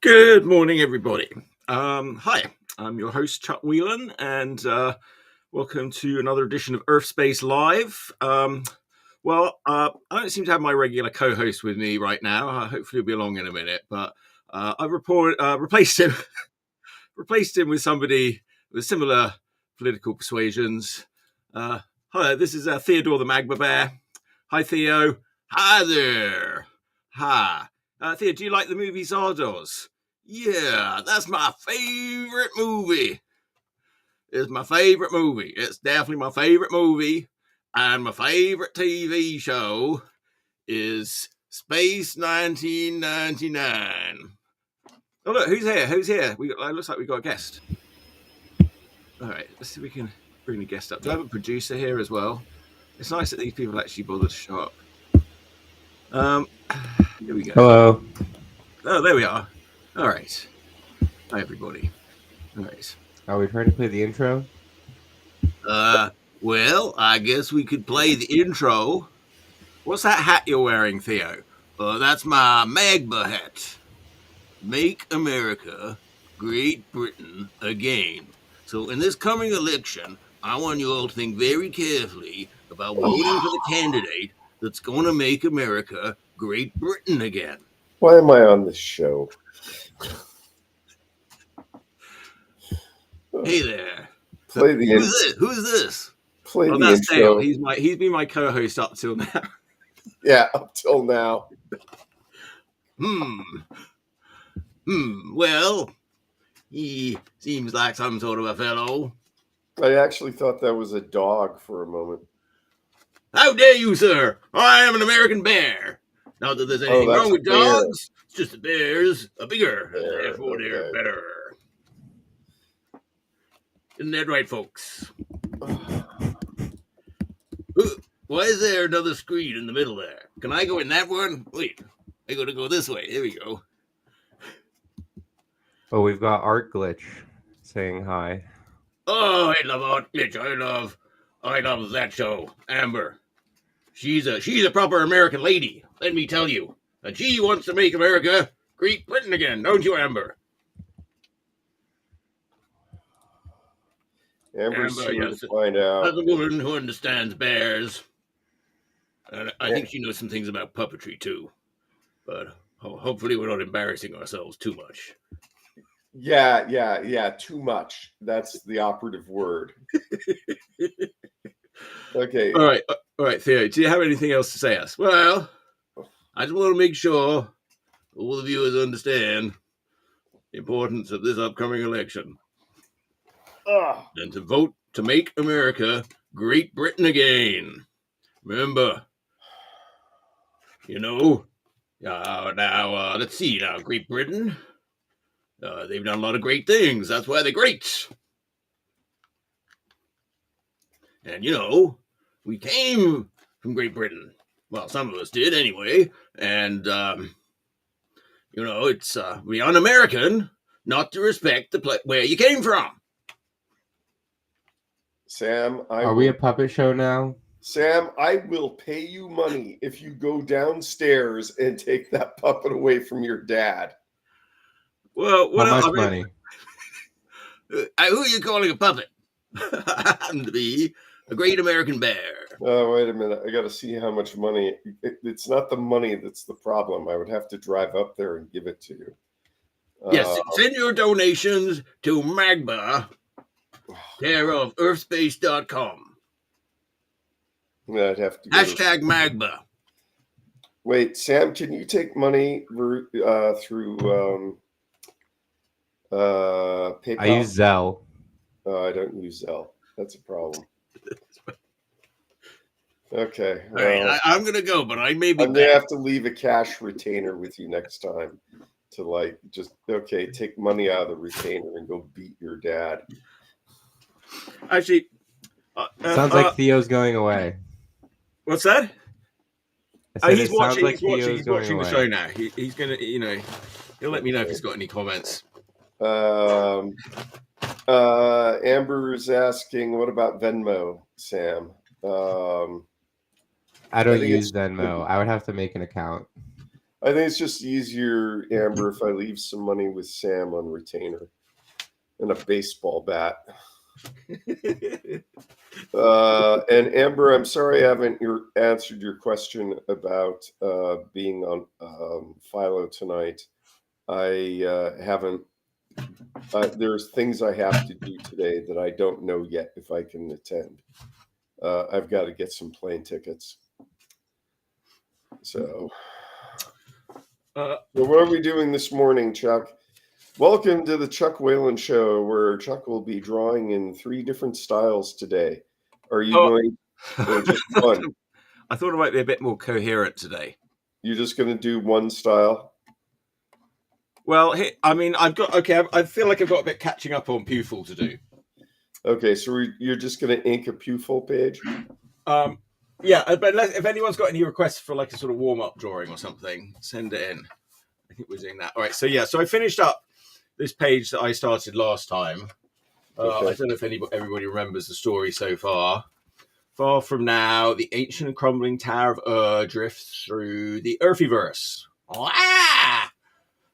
Good morning, everybody. Hi, I'm your host, Chuck Whelon, and welcome to another edition of Urfspace Live. I don't seem to have my regular co-host with me right now. Hopefully, he'll be along in a minute, but I've replaced him with somebody with similar political persuasions. Hi, this is Theodore the Magma Bear. Hi, Theo. Hi there. Hi. Theo, do you like the movie Zardoz? Yeah, that's my favorite movie. It's my favorite movie. It's definitely my favorite movie. And my favorite TV show is Space 1999. Oh, look, who's here? It looks like we got a guest. All right, let's see if we can bring the guest up. Do I have a producer here as well? It's nice that these people actually bother to show up. Here we go. Hello. Oh, there we are. All right. Hi, everybody. All right. Are we trying to play the intro? Well, I guess we could play the intro. What's that hat you're wearing, Theo? That's my Magma hat. Make America Great Britain again. So in this coming election, I want you all to think very carefully about voting for the candidate that's going to make America Great Britain again. Why am I on this show? Hey there. Play the Who's this? Play the that's intro. Dale. He's been my co-host up till now. Yeah, up till now. Well, he seems like some sort of a fellow. I actually thought that was a dog for a moment. How dare you, sir? I am an American bear. Not that there's anything wrong with dogs. It's just the bears are bigger, and therefore they're better. Isn't that right, folks? Why is there another screen in the middle there? Can I go in that one? Wait, I gotta go this way. Here we go. Oh, we've got Art Glitch saying hi. Oh, I love Art Glitch. I love that show. Amber. She's a proper American lady, let me tell you. And she wants to make America Great Britain again, don't you, Amber? Amber's yes, to find out. As a woman who understands bears. And I think she knows some things about puppetry, too. But hopefully we're not embarrassing ourselves too much. Yeah, too much. That's the operative word. Okay. All right, Theo, do you have anything else to say us? Well, I just want to make sure all the viewers understand the importance of this upcoming election. And to vote to make America Great Britain again. Remember, now, let's see now, Great Britain, they've done a lot of great things. That's why they're great. And, we came from Great Britain. Well, some of us did anyway. And, it's we un-American not to respect the where you came from. Sam, are we a puppet show now? Sam, I will pay you money if you go downstairs and take that puppet away from your dad. Well, how much money? Who are you calling a puppet? I happen to be a great American bear. Oh, wait a minute. I got to see how much money. It's not the money that's the problem. I would have to drive up there and give it to you. Yes, send your donations to Magma, care of Urfspace.com. I'd have to # Magma. Wait, Sam, can you take money through PayPal? I use Zelle. I don't use Zelle. That's a problem. Okay. All right, I'm going to go, but I may be I'm going to have to leave a cash retainer with you next time to take money out of the retainer and go beat your dad. Actually, sounds like Theo's going away. What's that? He's watching the show now. He's going to, he'll let me know if he's got any comments. Amber's asking, what about Venmo, Sam? I don't use Venmo. I would have to make an account. I think it's just easier, Amber, if I leave some money with Sam on retainer and a baseball bat. And Amber, I'm sorry I haven't answered your question about being on Philo tonight. I haven't. There's things I have to do today that I don't know yet if I can attend. I've got to get some plane tickets. So what are we doing this morning, Chuck? Welcome to the Chuck Whelon Show, where Chuck will be drawing in 3 different styles today. Are you going or just one? I thought it might be a bit more coherent today. You're just going to do one style? Well, I mean, I feel like I've got a bit catching up on Pewfell to do. Okay, so you're just going to ink a Pewfell page? Yeah, but if anyone's got any requests for like a sort of warm-up drawing or something, send it in. I think we're doing that. All right, so I finished up this page that I started last time. Okay. I don't know if everybody remembers the story so far. Far from now, the ancient and crumbling tower of Ur drifts through the Urfspace.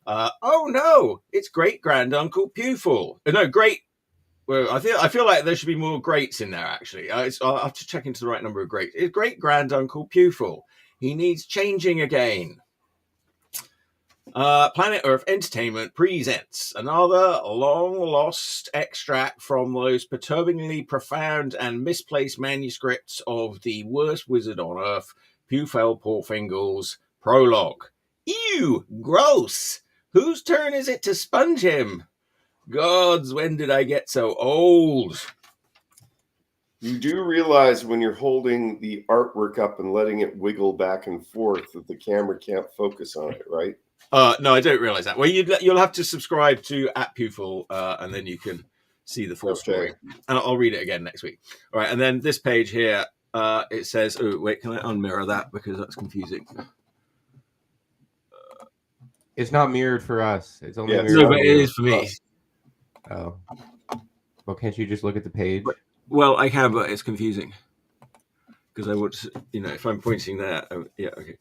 Oh no, it's great granduncle Pewfell. No, great. Well, I feel like there should be more greats in there, actually. I'll have to check into the right number of greats. It's great granduncle Pewfell. He needs changing again. Planet Earth Entertainment presents another long-lost extract from those perturbingly profound and misplaced manuscripts of the worst wizard on Earth, Pewfell Porfingal's prologue. Ew! Gross! Whose turn is it to sponge him? Gods, when did I get so old? You do realize when you're holding the artwork up and letting it wiggle back and forth that the camera can't focus on it, right? No, I don't realize that. Well, you'll have to subscribe to @Pewfell, and then you can see the full story. And I'll read it again next week. All right, and then this page here, it says, oh, wait, can I unmirror that? Because that's confusing. It's not mirrored for us. It's only mirrored no, but it is for me. Oh. Well, can't you just look at the page? Well, I can, but it's confusing. Because I would, if I'm pointing there, yeah, okay.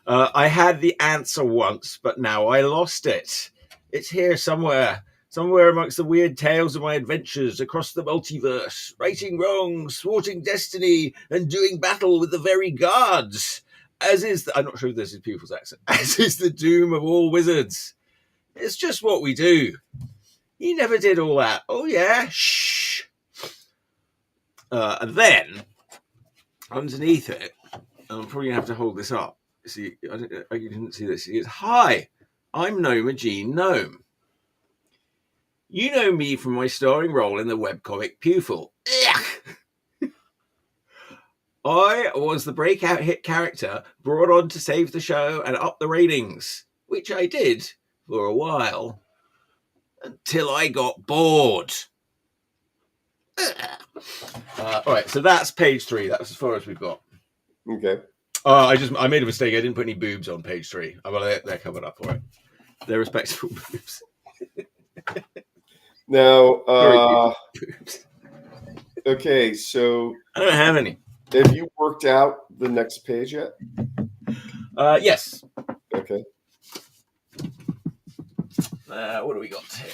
I had the answer once, but now I lost it. It's here somewhere amongst the weird tales of my adventures across the multiverse, righting wrongs, thwarting destiny, and doing battle with the very gods. I'm not sure if this is Pewfell's accent, as is the doom of all wizards. It's just what we do. He never did all that. Oh, yeah? Shh. And then, underneath it, I'm probably going to have to hold this up. See, you didn't see this. He goes, hi, I'm Noma Jean Gnome. You know me from my starring role in the webcomic Pewfell. I was the breakout hit character brought on to save the show and up the ratings, which I did for a while, until I got bored. All right, so that's page 3. That's as far as we've got. Okay. I made a mistake. I didn't put any boobs on page 3. Well, they're covered up. All right. They're respectable boobs. Now, okay, so I don't have any. Have you worked out the next page yet? Yes. Okay. What do we got here?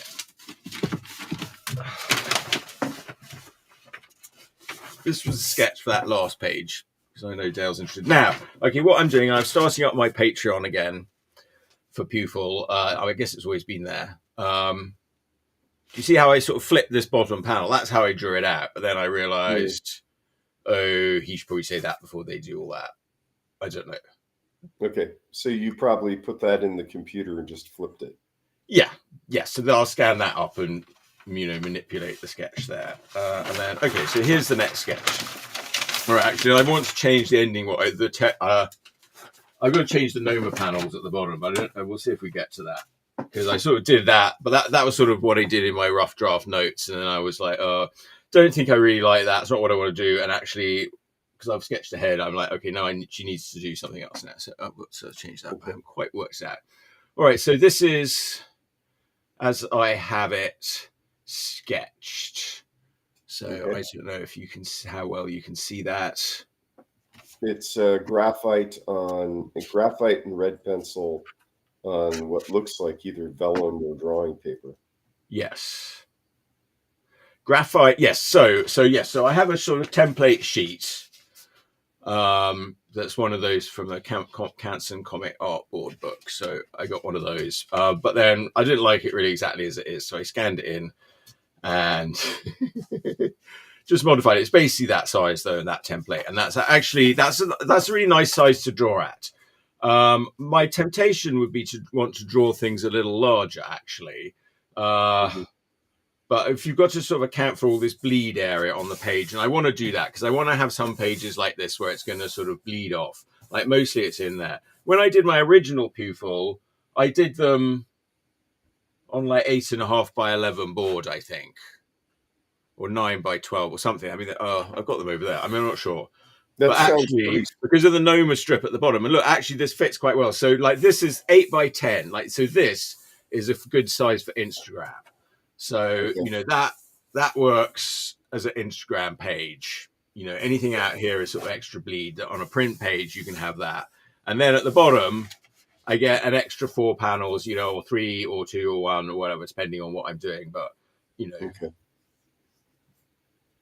This was a sketch for that last page, because I know Dale's interested. Now, okay, what I'm doing, I'm starting up my Patreon again for Pewfell. I guess it's always been there. Do you see how I sort of flipped this bottom panel? That's how I drew it out. But then I realized, he should probably say that before they do all that. I don't know. Okay, so you probably put that in the computer and just flipped it. Yeah. So I'll scan that up and manipulate the sketch there. And then, okay, so here's the next sketch. All right, actually, I want to change the ending. I've got to change the Noma panels at the bottom. But we'll see if we get to that. Because I sort of did that. But that was sort of what I did in my rough draft notes. And then I was like, don't think I really like that. It's not what I want to do. And actually, because I've sketched ahead, I'm like, okay, now she needs to do something else now. So let's change that. Okay. I haven't quite worked out. All right, so this is as I have it sketched. So I don't know if you can, how well you can see that. It's graphite and red pencil on what looks like either vellum or drawing paper. Yes. Graphite. Yes. So I have a sort of template sheet. That's one of those from the Canson comic art board book. So I got one of those. But then I didn't like it really exactly as it is. So I scanned it in and just modified it. It's basically that size though, in that template. And that's actually, that's a really nice size to draw at. My temptation would be to want to draw things a little larger, actually. But if you've got to sort of account for all this bleed area on the page, and I want to do that because I want to have some pages like this where it's going to sort of bleed off. Like mostly it's in there. When I did my original Pewfell, I did them on like 8.5 by 11 board, I think, or 9 by 12 or something. I mean, I've got them over there. I mean, I'm not sure. But actually, because of the Noma strip at the bottom, and look, actually, this fits quite well. So, like, this is 8 by 10. Like, so this is a good size for Instagram. So, you know, that works as an Instagram page. You know, anything out here is sort of extra bleed. On a print page, you can have that. And then at the bottom, I get an extra 4 panels, you know, or 3 or 2 or 1 or whatever, depending on what I'm doing. But, you know,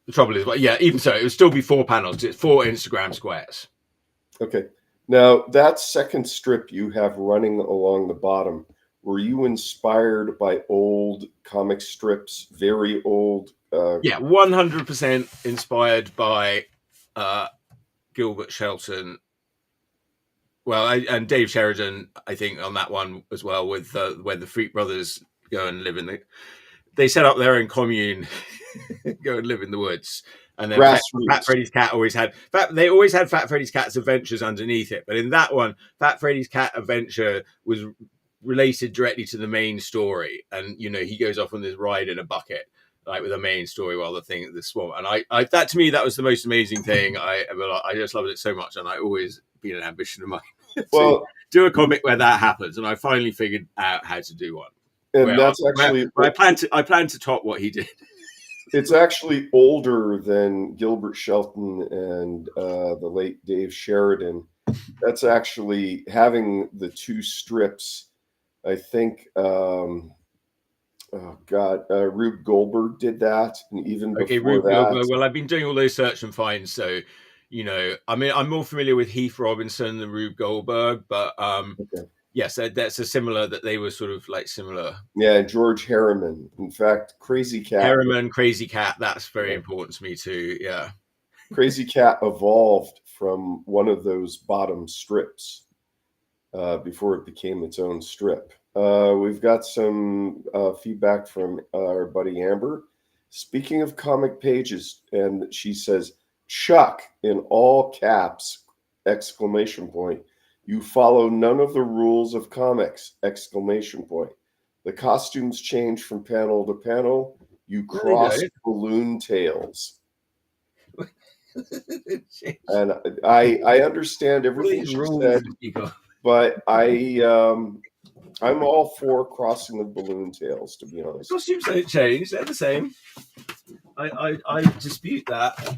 the trouble is, well, yeah, even so, it would still be 4 panels. It's 4 Instagram squares. Okay. Now, that second strip you have running along the bottom, were you inspired by old comic strips, very old? Yeah, 100% inspired by Gilbert Shelton. Well, and Dave Sheridan, I think, on that one as well, with where the Freak Brothers go and live in they set up their own commune, go and live in the woods. And then Fat Freddy's Cat always had they always had Fat Freddy's Cat's Adventures underneath it. But in that one, Fat Freddy's Cat Adventure was related directly to the main story. And, you know, he goes off on this ride in a bucket, like with a main story while the swamp. And I that to me, that was the most amazing thing I just loved it so much. And I always been an ambition of mine to do a comic where that happens. And I finally figured out how to do one. And that's actually I plan to top what he did. It's actually older than Gilbert Shelton and the late Dave Sheridan. That's actually having the 2 strips. I think, Rube Goldberg did that, and even before Rube that. Goldberg. Well, I've been doing all those search and finds, so you know, I mean, I'm more familiar with Heath Robinson than Rube Goldberg, but yes, that's a similar. That they were sort of like similar. Yeah, George Harriman. In fact, Crazy Cat. Harriman, Crazy Cat. That's very important to me too. Yeah, Crazy Cat evolved from one of those bottom strips before it became its own strip. We've got some feedback from our buddy Amber. Speaking of comic pages, and she says, Chuck, in all caps, ! You follow none of the rules of comics, ! The costumes change from panel to panel. You cross balloon tails. And I understand everything she said, but I'm all for crossing the balloon tails, to be honest. Costumes don't change; they're the same. I dispute that.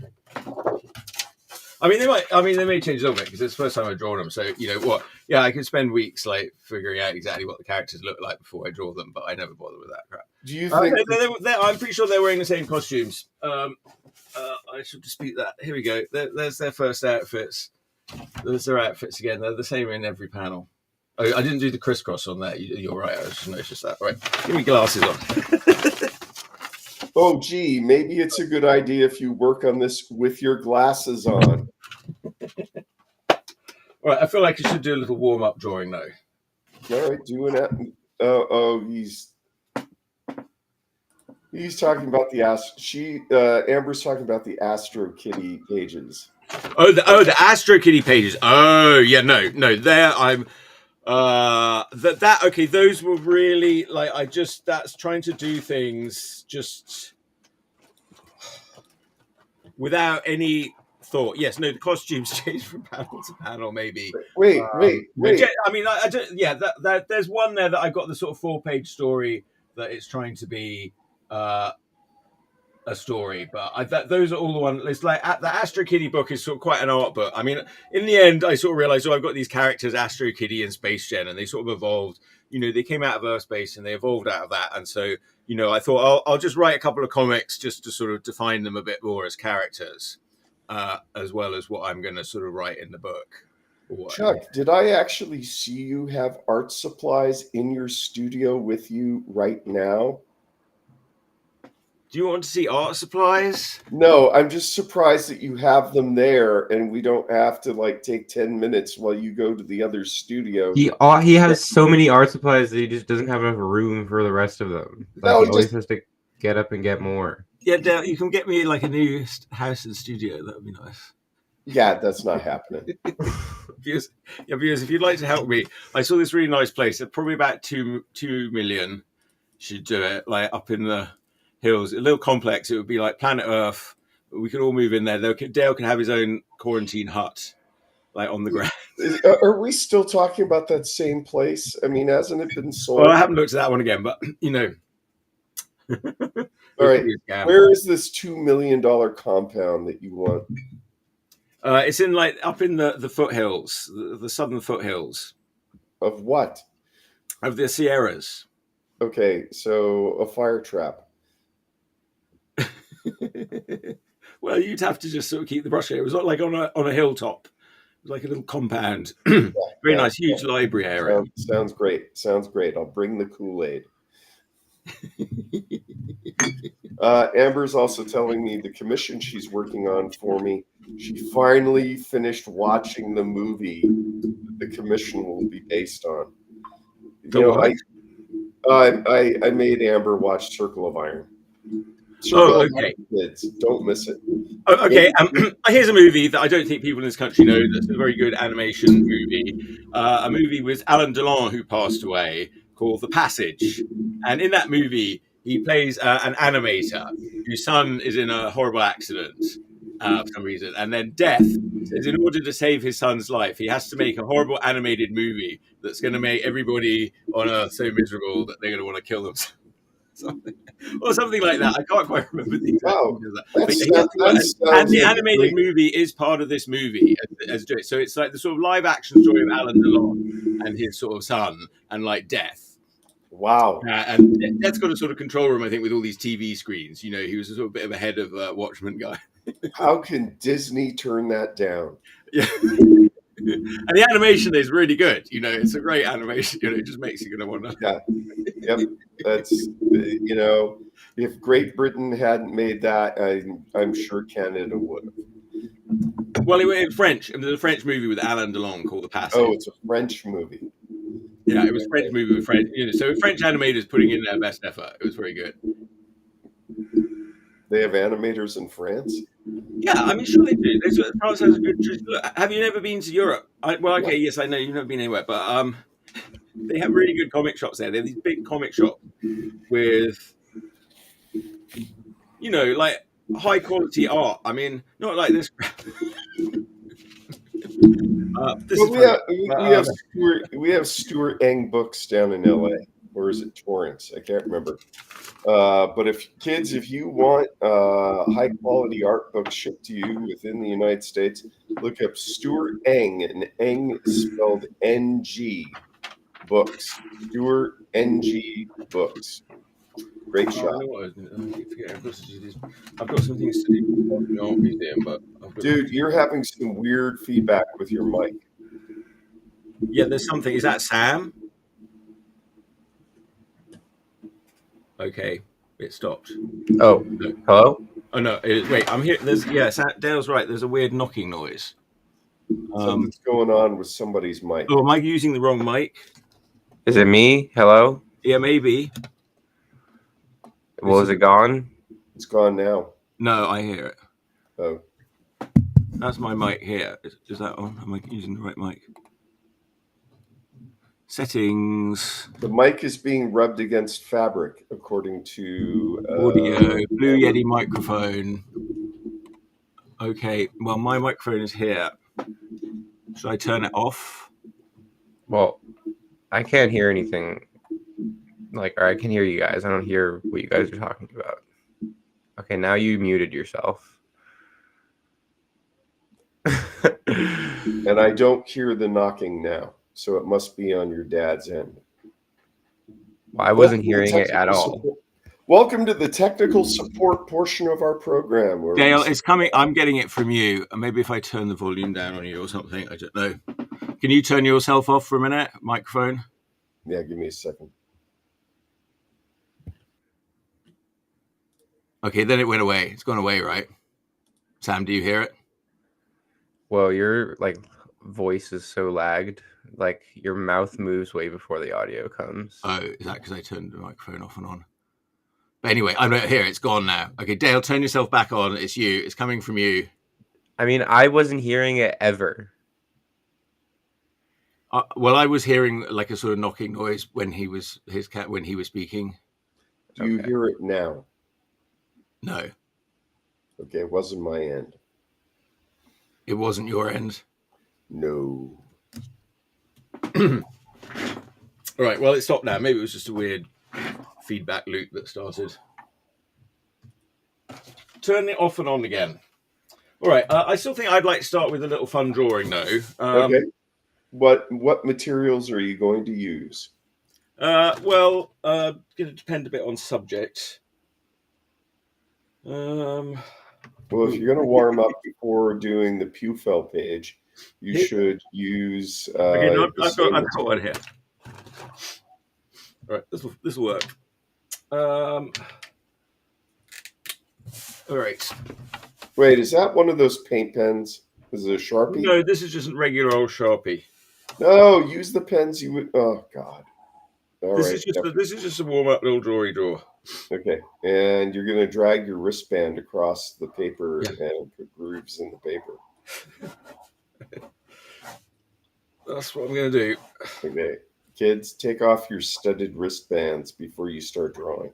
I mean, they may change a little bit because it's the first time I've drawn them. So you know what? Yeah, I can spend weeks like figuring out exactly what the characters look like before I draw them, but I never bother with that crap. Do you think? I'm pretty sure they're wearing the same costumes. I should dispute that. Here we go. There's their first outfits. There's their outfits again. They're the same in every panel. Oh, I didn't do the crisscross on that. You're right. I just noticed that. Right. Give me glasses on. Oh, gee, maybe it's a good idea if you work on this with your glasses on. All right. I feel like I should do a little warm-up drawing, though. All right. Doing that. He's talking about the Amber's talking about the Astro Kitty pages. The Astro Kitty pages. Oh, yeah. No. There, I'm. Okay, those were really like that's trying to do things just without any thought. Yes, no, the costumes change from panel to panel. Maybe. Wait. I mean, I don't. Yeah, that there's one there that I've got the sort of 4-page story that it's trying to be a story, but those are all the ones. It's like the Astro Kitty book is sort of quite an art book. I mean, in the end, I sort of realized, I've got these characters, Astro Kitty and Space Gen, and they sort of evolved. They came out of Urfspace and they evolved out of that. And so, I thought I'll just write a couple of comics just to sort of define them a bit more as characters, as well as what I'm going to sort of write in the book. Chuck, did I actually see you have art supplies in your studio with you right now? Do you want to see art supplies? No, I'm just surprised that you have them there and we don't have to take 10 minutes while you go to the other studio. He has so many art supplies that he just doesn't have enough room for the rest of them. He always has to get up and get more. Yeah, Dale, you can get me a new house and studio. That would be nice. Yeah, that's not happening. Viewers, if you'd like to help me, I saw this really nice place. Probably about 2 million should do it, up in the hills, a little complex. It would be like Planet Earth. We could all move in there. Dale can have his own quarantine hut, on the ground. Are we still talking about that same place? I mean, hasn't it been sold? Well, I haven't looked at that one again, but All right, where is this $2 million compound that you want? It's in up in the foothills, the southern foothills. Of what? Of the Sierras. Okay, so a fire trap. Well, you'd have to just sort of keep the brush. It was not on a hilltop. It was like a little compound. Very nice, huge library area. Sounds great. I'll bring the Kool-Aid. Amber's also telling me the commission she's working on for me, she finally finished watching the movie the commission will be based on. I made Amber watch Circle of Iron. Okay. Kids, don't miss it. Okay, here's a movie that I don't think people in this country know. That's a very good animation movie. A movie with Alain Delon, who passed away, called The Passage. And in that movie, he plays an animator whose son is in a horrible accident for some reason. And then Death says, in order to save his son's life, he has to make a horrible animated movie that's going to make everybody on Earth so miserable that they're going to want to kill themselves. Something like that. I can't quite remember the exact. And the animated movie is part of this movie. So it's like the sort of live action story of Alain Delon and his sort of son, and Death. Wow. And Death's got a sort of control room, I think, with all these TV screens. He was a sort of bit of a head of Watchmen guy. How can Disney turn that down? Yeah. And the animation is really good. It's a great animation. It just makes you going to want to. Yeah. Yep. That's, if Great Britain hadn't made that, I'm sure Canada would have. Well, it was in French. It was a French movie with Alain Delon called The Passage. Oh, it's a French movie. Yeah, it was a French movie with French. So French animators putting in their best effort. It was very good. They have animators in France? Yeah, I mean, sure they do. France has a good. Have you never been to Europe? Yes, I know you've never been anywhere, but they have really good comic shops there. They have these big comic shops with, high quality art. I mean, not like this. We have Stuart Eng books down in LA, or is it Torrance? I can't remember. But if you want high quality art books shipped to you within the United States, look up Stuart Eng, and Eng spelled NG books. Stuart NG books. Great shot. I've got some things to do in the art museum, but dude, you're having some weird feedback with your mic. Yeah, there's something. Is that Sam? Okay, it stopped. Oh, no. Hello? Oh no! Wait, I'm here. Dale's right. There's a weird knocking noise. Something's going on with somebody's mic. Oh, am I using the wrong mic? Is it me? Hello? Yeah, maybe. Well, is it gone? It's gone now. No, I hear it. Oh. That's my mic here. Is that on? Am I using the right mic? Settings. The mic is being rubbed against fabric, according to audio. Blue Yeti microphone. Okay. Well, my microphone is here. Should I turn it off? Well, I can't hear anything. Or I can hear you guys. I don't hear what you guys are talking about. Okay. Okay, now you muted yourself. And I don't hear the knocking now, so it must be on your dad's end. Well, I wasn't hearing it at all. Support. Welcome to the technical support portion of our program. Where Dale, it's coming. I'm getting it from you. Maybe if I turn the volume down on you or something. I don't know. Can you turn yourself off for a minute? Microphone? Yeah, give me a second. Okay, then it went away. It's gone away, right? Sam, do you hear it? Well, your voice is so lagged. Like your mouth moves way before the audio comes. Oh, is that because I turned the microphone off and on? But anyway, I'm not here. It's gone now. Okay, Dale, turn yourself back on. It's you. It's coming from you. I mean, I wasn't hearing it ever. Well, I was hearing like a sort of knocking noise when he was speaking. Do you hear it now? No. Okay, it wasn't my end. It wasn't your end? No. All right, well, it stopped now. Maybe it was just a weird feedback loop that started. Turn it off and on again. All right, I still think I'd like to start with a little fun drawing, though. Okay. What materials are you going to use? Well, going to depend a bit on subject. Well, if you're going to warm up before doing the Pewfell page, you should use. Okay, no, I've got one here. All right, this will work. All right. Wait, is that one of those paint pens? Is it a Sharpie? No, this is just a regular old Sharpie. No, use the pens you would. Oh God. This is just a warm up little draw. Okay, and you're going to drag your wristband across the paper and put grooves in the paper. That's what I'm going to do. Okay, kids, take off your studded wristbands before you start drawing.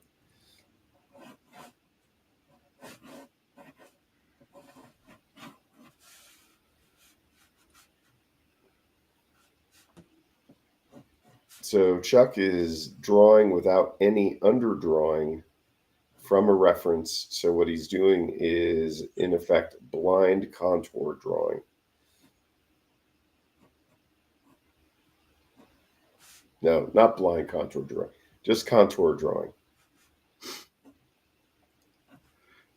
So Chuck is drawing without any underdrawing from a reference. So what he's doing is, in effect, blind contour drawing. No, not blind contour drawing, just contour drawing.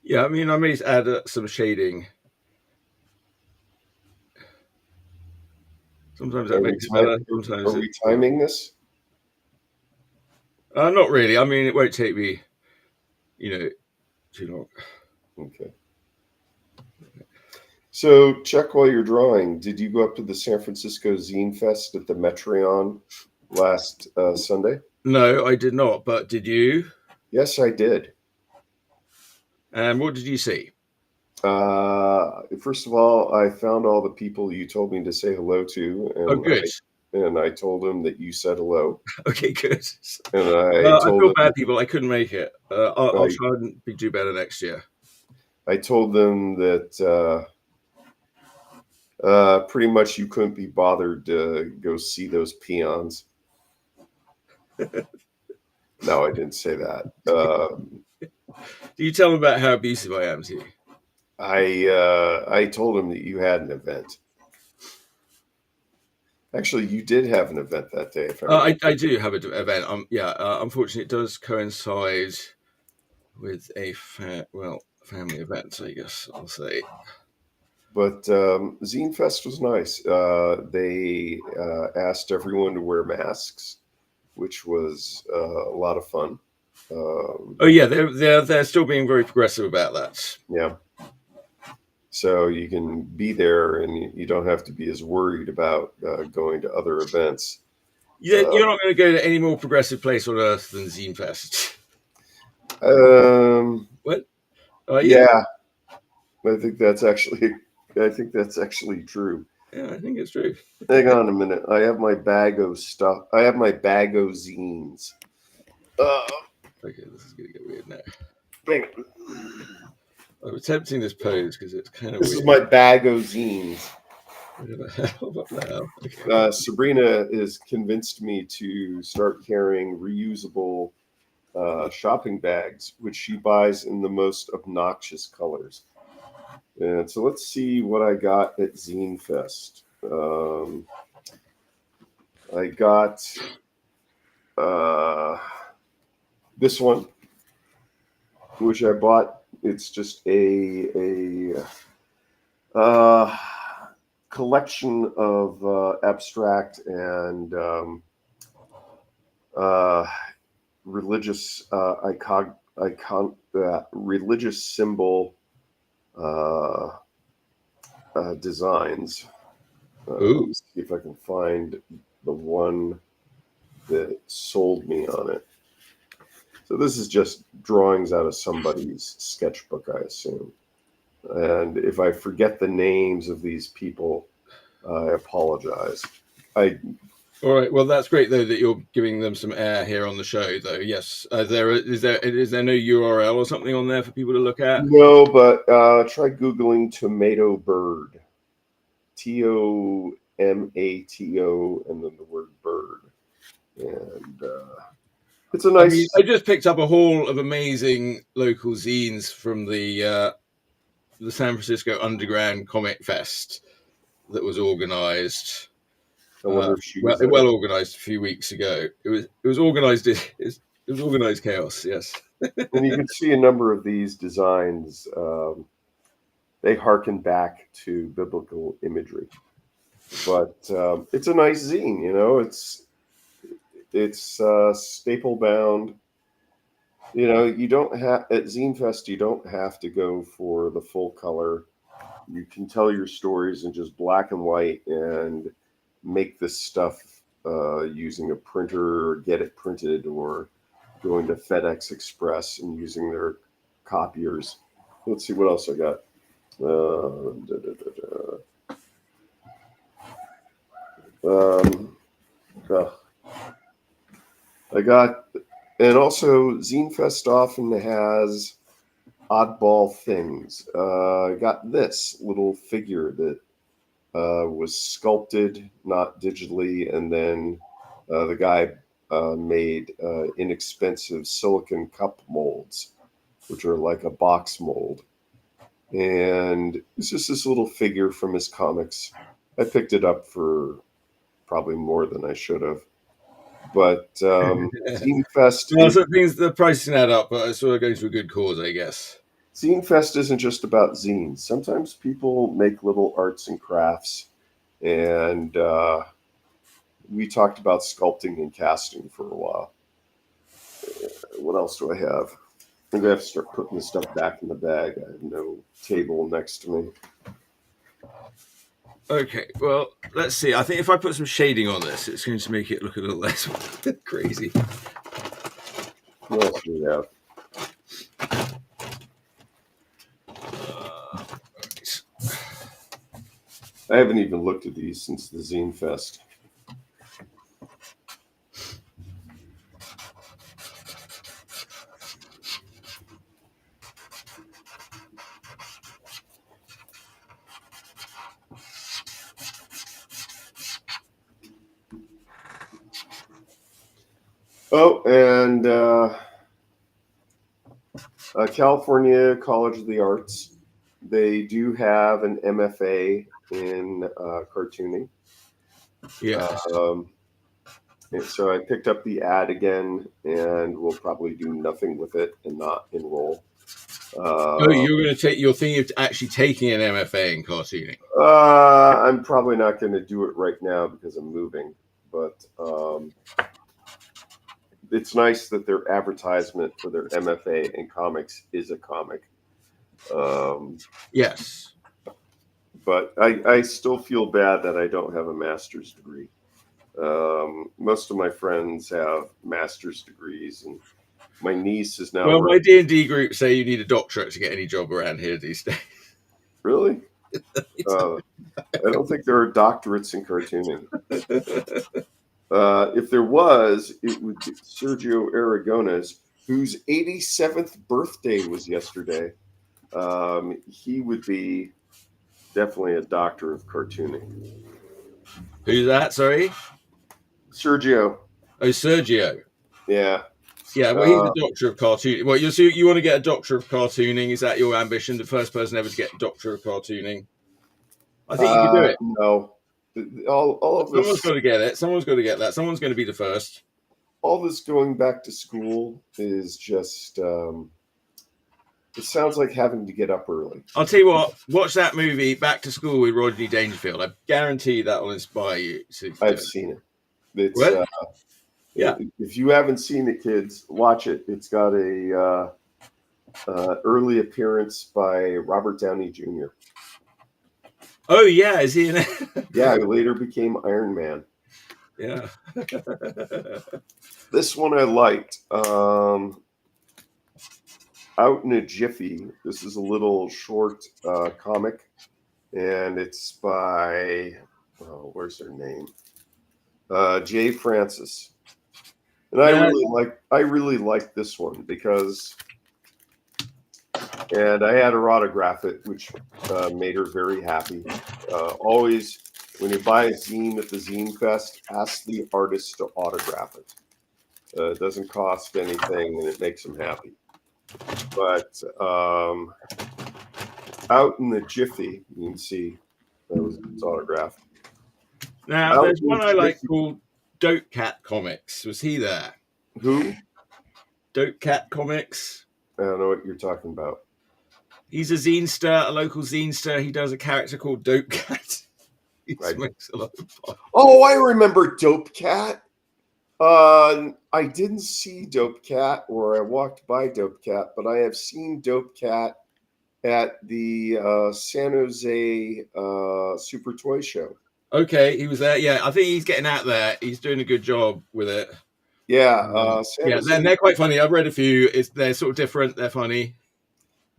Yeah, I mean, I may add some shading. Sometimes that makes it better. Sometimes are we timing this? Not really. I mean, it won't take me, too long. Okay. So, Chuck, while you're drawing, did you go up to the San Francisco Zine Fest at the Metreon last Sunday? No, I did not. But did you? Yes, I did. And what did you see? First of all, I found all the people you told me to say hello to. And good. I told them that you said hello. Okay, good. And I feel bad, people. I couldn't make it. I'll try and do better next year. I told them that pretty much you couldn't be bothered to go see those peons. No, I didn't say that. Do you tell them about how abusive I am to you? I told him that you had an event. Actually, you did have an event that day. I do have an event. Unfortunately, it does coincide with a family event, I guess I'll say. But Zine Fest was nice. They asked everyone to wear masks, which was a lot of fun. They're still being very progressive about that. Yeah. So you can be there and you don't have to be as worried about going to other events. You're not going to go to any more progressive place on earth than Zine Fest. What? Yeah. I think that's actually true. Yeah, I think it's true. Hang on a minute. I have my bag of stuff. I have my bag of zines. Okay, this is going to get weird now. Hang on. I'm attempting this pose because it's kind of weird. This is my bag of zines. Okay. Sabrina has convinced me to start carrying reusable shopping bags, which she buys in the most obnoxious colors. And so let's see what I got at Zine Fest. I got this one, which I bought. It's just a collection of abstract and religious religious symbol designs. Let's see if I can find the one that sold me on it. So this is just drawings out of somebody's sketchbook, I assume. And if I forget the names of these people, I apologize. All right. Well, that's great though that you're giving them some air here on the show, though. Yes. Is there no URL or something on there for people to look at? No, but try googling tomato bird, TOMATO, and then the word bird, and it's a nice. I just picked up a haul of amazing local zines from the San Francisco Underground Comic Fest that was organized. I wonder if she was well organized a few weeks ago. It was organized. It was organized chaos. Yes. And you can see a number of these designs. They harken back to biblical imagery, but it's a nice zine. You know, it's staple bound. You know, you don't have at Zine Fest. You don't have to go for the full color. You can tell your stories in just black and white and make this stuff using a printer, or get it printed, or going to FedEx Express and using their copiers. Let's see what else I got. I got, and also Zine Fest often has oddball things. I got this little figure that was sculpted, not digitally, and then the guy made inexpensive silicon cup molds, which are like a box mold. And it's just this little figure from his comics. I picked it up for probably more than I should have. But Zine Fest... Well, so things, the prices add up, but it's sort of going to a good cause, I guess. Zine Fest isn't just about zines. Sometimes people make little arts and crafts. And we talked about sculpting and casting for a while. What else do I have? I'm going to have to start putting this stuff back in the bag. I have no table next to me. Okay, well, let's see. I think if I put some shading on this, it's going to make it look a little less crazy. What else do we have? Right. I haven't even looked at these since the Zine Fest. Oh, and California College of the Arts, they do have an MFA in cartooning. Yeah. And so I picked up the ad again, and we'll probably do nothing with it and not enroll. You're going to take. You're thinking of actually taking an MFA in cartooning. I'm probably not going to do it right now because I'm moving, but it's nice that their advertisement for their MFA in comics is a comic. Yes. But I still feel bad that I don't have a master's degree. Most of my friends have master's degrees, and my niece is now... Well, my D&D group say you need a doctorate to get any job around here these days. Really? I don't think there are doctorates in cartooning. If there was, it would be Sergio Aragones, whose 87th birthday was yesterday. He would be definitely a doctor of cartooning. Who's that? Sorry? Sergio. Oh, Sergio. Yeah. Yeah, well, he's a doctor of cartooning. Well, you want to get a doctor of cartooning? Is that your ambition? The first person ever to get a doctor of cartooning? I think you can do it. No, all of this. Someone's got to get it. Someone's got to get that. Someone's going to be the first. All this going back to school is just. It sounds like having to get up early. I'll tell you what. Watch that movie, Back to School with Rodney Dangerfield. I guarantee that will inspire you. I've seen it. It's what? Yeah. If you haven't seen it, kids, watch it. It's got a early appearance by Robert Downey Jr. Oh yeah, is he in it? Yeah, he later became Iron Man. Yeah. This one I liked. Out in a Jiffy. This is a little short comic, and it's by where's her name? Jay Francis. And I really like this one because, and I had her autograph it, which made her very happy. Always, when you buy a zine at the Zine Fest, ask the artist to autograph it. It doesn't cost anything, and it makes them happy. But out in the Jiffy, you can see that was its autograph. Now, there's one I like called Dope Cat Comics. Was he there? Who? Dope Cat Comics. I don't know what you're talking about. He's a zinester, a local zinester. He does a character called Dope Cat. He smokes a lot of pot. Oh, I remember Dope Cat. I didn't see Dope Cat, or I walked by Dope Cat, but I have seen Dope Cat at the San Jose Super Toy Show. Okay, he was there. Yeah, I think he's getting out there. He's doing a good job with it. Yeah, they're quite funny. I've read a few. They're sort of different. They're funny.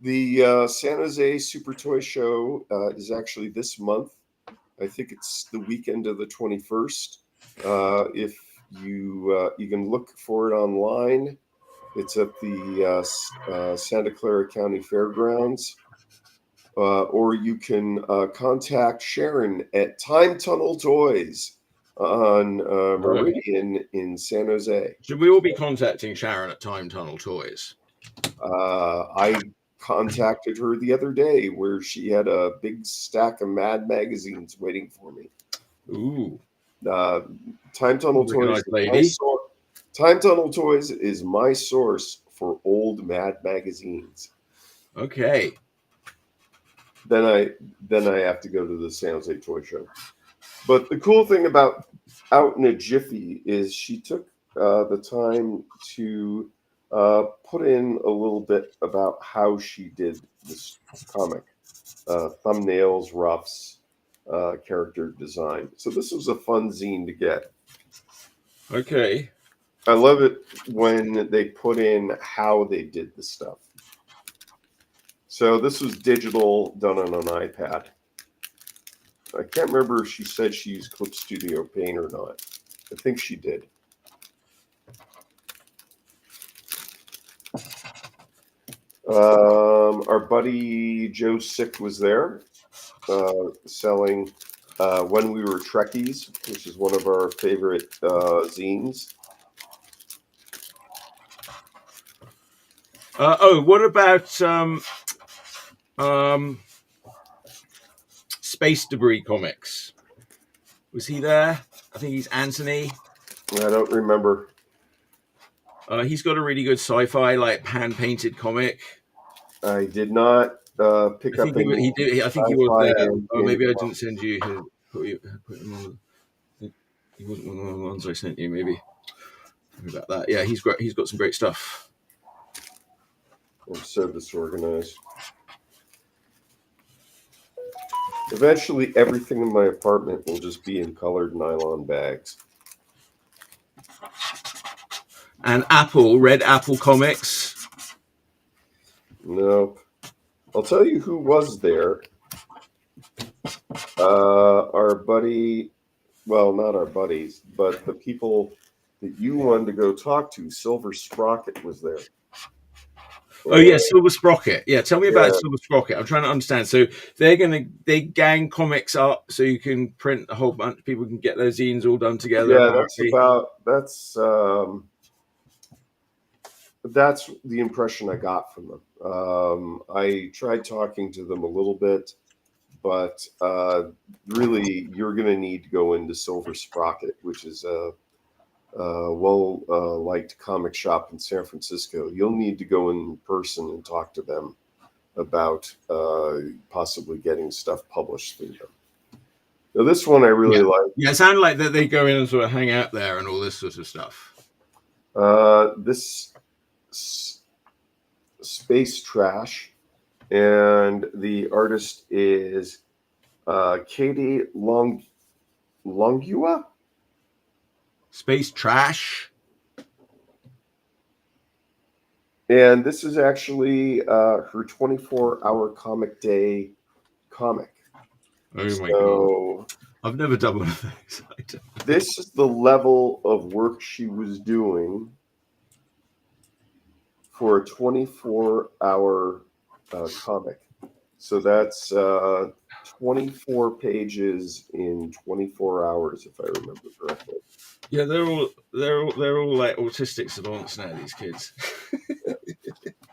The San Jose Super Toy Show is actually this month. I think it's the weekend of the 21st. If you can look for it online. It's at the Santa Clara County Fairgrounds. Or you can contact Sharon at Time Tunnel Toys on Meridian in San Jose. Should we all be contacting Sharon at Time Tunnel Toys? I contacted her the other day where she had a big stack of Mad magazines waiting for me. Ooh. Time Tunnel Toys. Time Tunnel Toys is my source for old Mad magazines. Okay. Then I have to go to the San Jose Toy Show. But the cool thing about Out in a Jiffy is she took the time to put in a little bit about how she did this comic. Thumbnails, roughs, character design. So this was a fun zine to get. Okay. I love it when they put in how they did the stuff. So this was digital, done on an iPad. I can't remember if she said she used Clip Studio Paint or not. I think she did. Our buddy Joe Sick was there selling When We Were Trekkies, which is one of our favorite zines. What about Space Debris Comics? Was he there? I think he's Anthony. I don't remember. He's got a really good sci-fi, like hand-painted comic. I did not pick up. He did. I think he was there. Oh, maybe I didn't send you. Put him on. He wasn't one of the ones I sent you. Maybe. Sorry about that. Yeah, he's great. He's got some great stuff. I'm so disorganized. Eventually, everything in my apartment will just be in colored nylon bags. And Red Apple Comics. Nope. I'll tell you who was there. Our buddy, well, not our buddies, but the people that you wanted to go talk to, Silver Sprocket was there. Oh yeah, Silver Sprocket. Yeah, tell me about Silver Sprocket. I'm trying to understand. So they gang comics up so you can print a whole bunch. People can get their zines all done together. Yeah, that's that's the impression I got from them. I tried talking to them a little bit, but really, you're going to need to go into Silver Sprocket, which is a liked comic shop in San Francisco. You'll need to go in person and talk to them about possibly getting stuff published through them. Now, this one I really like. Yeah, it sounded like that they go in and sort of hang out there and all this sort of stuff. This Space Trash, and the artist is Katie Longua. Space Trash. And this is actually her 24-hour comic day comic. Oh my God. I've never done one of those. This is the level of work she was doing for a 24-hour comic. So that's 24 pages in 24 hours, if I remember correctly. Yeah, they're all like autistic savants now, these kids.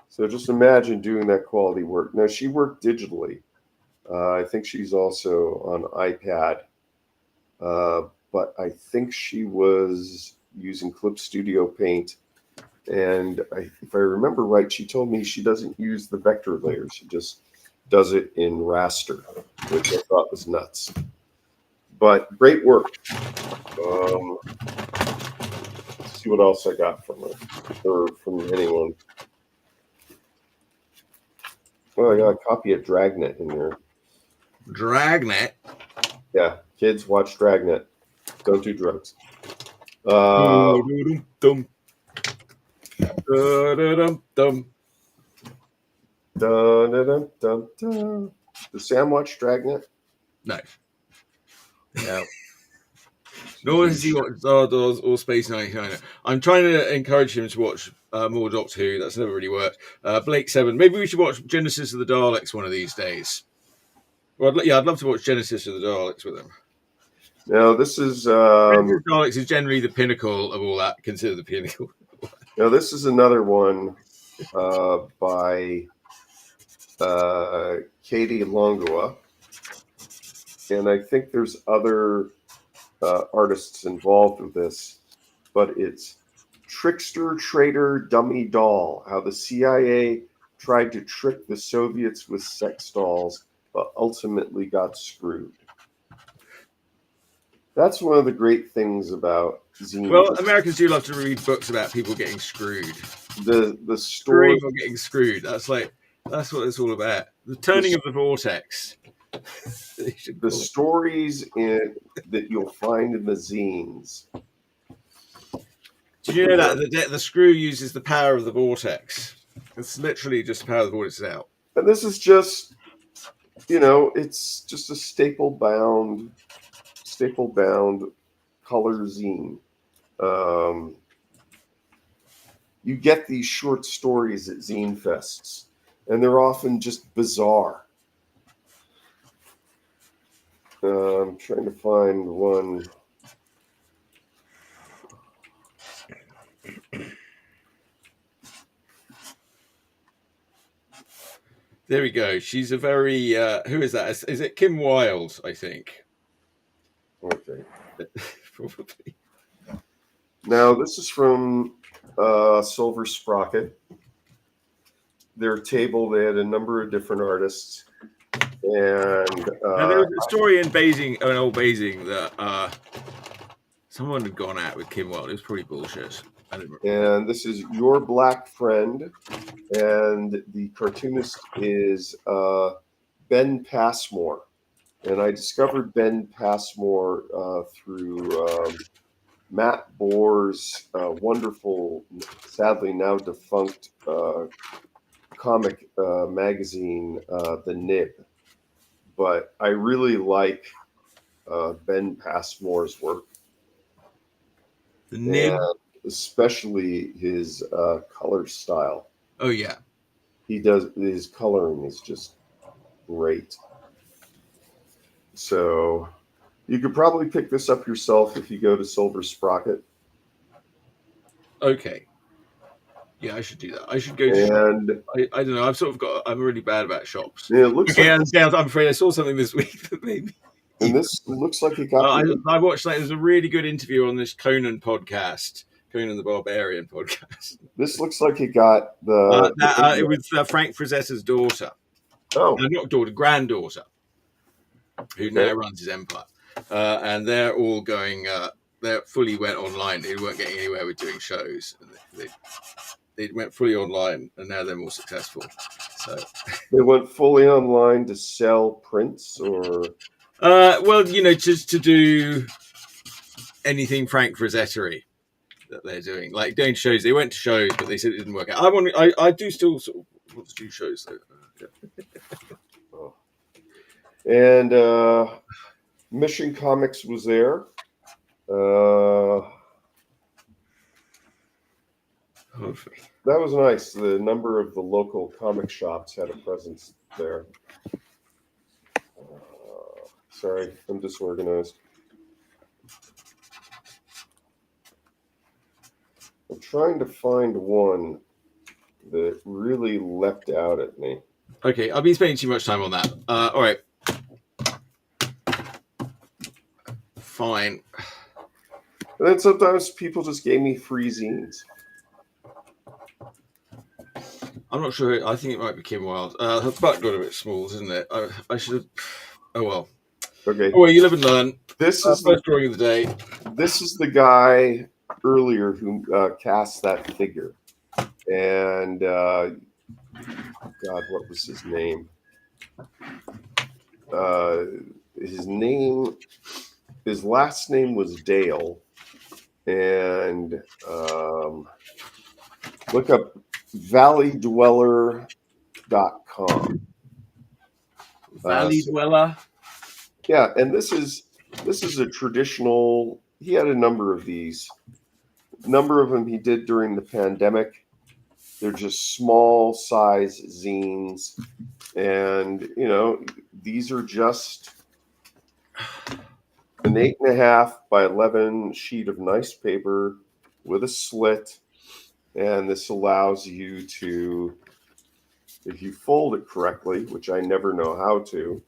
So just imagine doing that quality work. Now, she worked digitally. I think she's also on iPad. But I think she was using Clip Studio Paint. And if I remember right, she told me she doesn't use the vector layer. She just does it in raster, which I thought was nuts. But great work. Let's see what else I got from her, or from anyone. Well, I got a copy of Dragnet in here. Dragnet? Yeah, kids, watch Dragnet. Don't do drugs. Does Sam watch Dragnet? No. No. Nor does he watch Zardoz or Space 99. I'm trying to encourage him to watch more Doctor Who. That's never really worked. Blake 7. Maybe we should watch Genesis of the Daleks one of these days. Well, I'd love to watch Genesis of the Daleks with him. No, this is Daleks is generally the pinnacle of all that. Consider the pinnacle. No, this is another one by Katie Longua, and I think there's other artists involved with this, but it's Trickster, Traitor, Dummy Doll: How the CIA tried to trick the Soviets with sex dolls, but ultimately got screwed. That's one of the great things about zines. Well, Americans do love to read books about people getting screwed. The story of getting screwed. That's what it's all about. The turning of the vortex. The stories that you'll find in the zines. Did you know that the screw uses the power of the vortex? It's literally just the power of the vortex out. And this is just, it's just a staple bound color zine. You get these short stories at zine fests, and they're often just bizarre. I'm trying to find one. There we go. She's a very who is that? Is it Kim Wilde? I think. Okay. Probably. Now this is from Silver Sprocket. Their table, they had a number of different artists. And there was a story in old Basing, that someone had gone out with Kim Wilde. It was probably bullshit. And this is Your Black Friend, and the cartoonist is Ben Passmore. And I discovered Ben Passmore through Matt Bohr's wonderful, sadly now defunct comic magazine, The Nib. But I really like Ben Passmore's work. The Nib? And especially his color style. Oh, yeah. His coloring is just great. So you could probably pick this up yourself if you go to Silver Sprocket. Okay. Yeah, I should do that. I should go to shops. And I don't know. I'm really bad about shops. it looks Okay, like and Dale, I'm afraid I saw something this week that made me. and this looks like it got I watched like there's a really good interview on this Conan podcast, Conan the Barbarian podcast. this looks like it got the It was Frank Frazetta's daughter, not daughter, granddaughter, who now runs his empire, and they're all going. They fully went online. They weren't getting anywhere with doing shows. They went fully online, and now they're more successful. So they went fully online to sell prints, or well, just to do anything Frank Frazetta-y that they're doing, like doing shows. They went to shows, but they said it didn't work out. I do still sort of want to do shows, though. Yeah. And Mission Comics was there. That was nice. The number of the local comic shops had a presence there. Sorry, I'm disorganized. I'm trying to find one that really leapt out at me. Okay, I've been spending too much time on that. All right. Fine. And then sometimes people just gave me free zines. I'm not sure. I think it might be Kim Wilde. Her butt got a bit small, isn't it? I should have. Oh well. Okay. Oh well, you live and learn. This is first drawing of the day. This is the guy earlier who cast that figure, and God, what was his name? His last name was Dale, and look up valleydweller.com. Valley Dweller. Yeah, and this is a traditional. He had a number of these. A number of them he did during the pandemic. They're just small size zines, and these are just an 8.5 by 11 sheet of nice paper with a slit, and this allows you to, if you fold it correctly, which I never know how to.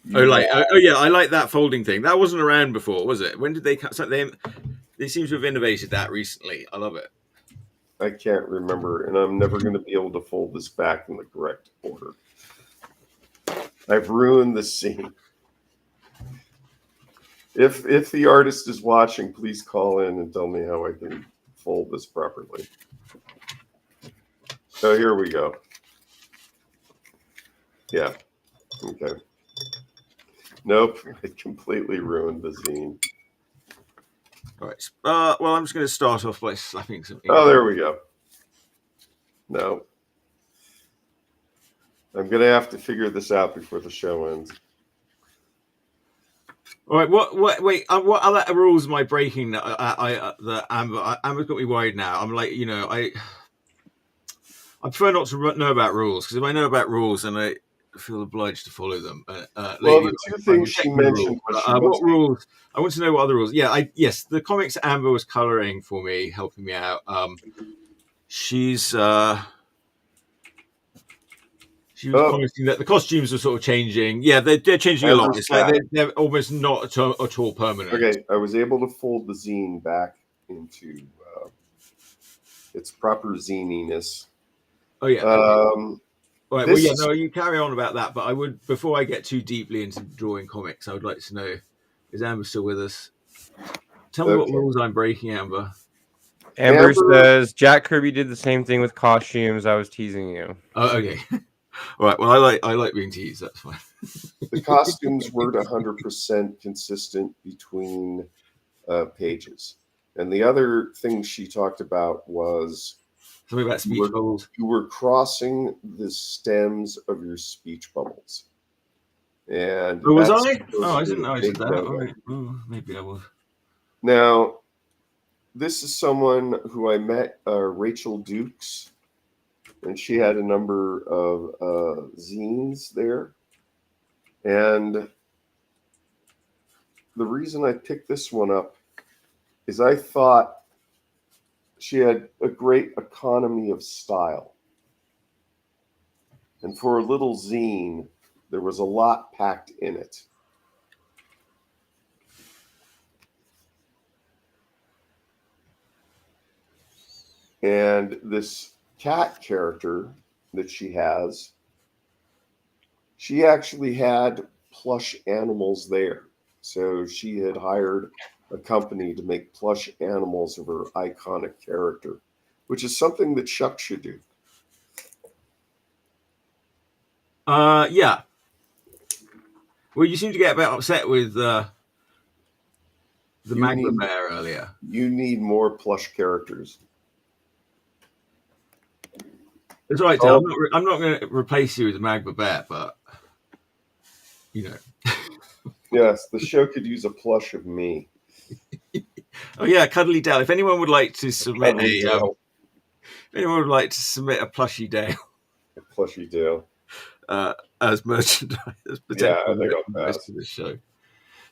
Yeah, I like that folding thing. That wasn't around before, was it? When did they cut? They seem to have innovated that recently. I love it. I can't remember, and I'm never going to be able to fold this back in the correct order. I've ruined the scene. If the artist is watching, please call in and tell me how I can fold this properly. So here we go. Yeah. Okay. Nope. I completely ruined the zine. All right. Well, I'm just going to start off by slapping some ink. Oh, there we go. No. I'm going to have to figure this out before the show ends. All right. Wait. What other rules am I breaking? Amber's got me worried now. I'm like, I prefer not to know about rules, because if I know about rules, then I feel obliged to follow them. The two things she mentioned was what rules? I want to know what other rules. Yeah, yes, the comics Amber was coloring for me, helping me out. She was commenting that the costumes are sort of changing. Yeah, they're changing a lot. It's like they're almost not at all permanent. Okay, I was able to fold the zine back into its proper zininess. Oh yeah. Right. Well, yeah. No, you carry on about that. But I would, before I get too deeply into drawing comics, I would like to know: is Amber still with us? Tell me what rules I'm breaking, Amber. Amber says Jack Kirby did the same thing with costumes. I was teasing you. Oh, okay. All right. Well, I like being teased. That's fine. The costumes weren't 100% consistent between pages, and the other thing she talked about was something about speech bubbles. You were crossing the stems of your speech bubbles, and was I? Oh, I didn't know I said that. All right. Maybe I was. Now, this is someone who I met, Rachel Dukes, and she had a number of zines there. And the reason I picked this one up is I thought she had a great economy of style. And for a little zine, there was a lot packed in it. And this cat character that she has, she actually had plush animals there. So she had hired a company to make plush animals of her iconic character, which is something that Chuck should do. Yeah. Well, you seem to get a bit upset with the Magma Bear earlier. You need more plush characters. It's all right, Dale. I'm not going to replace you with the Magma Bear, but you know. Yes, the show could use a plush of me. Oh yeah, Cuddly Dale. If anyone would like to submit a plushie Dale, Plushy Dale, as merchandise, as potential merchandise for this show.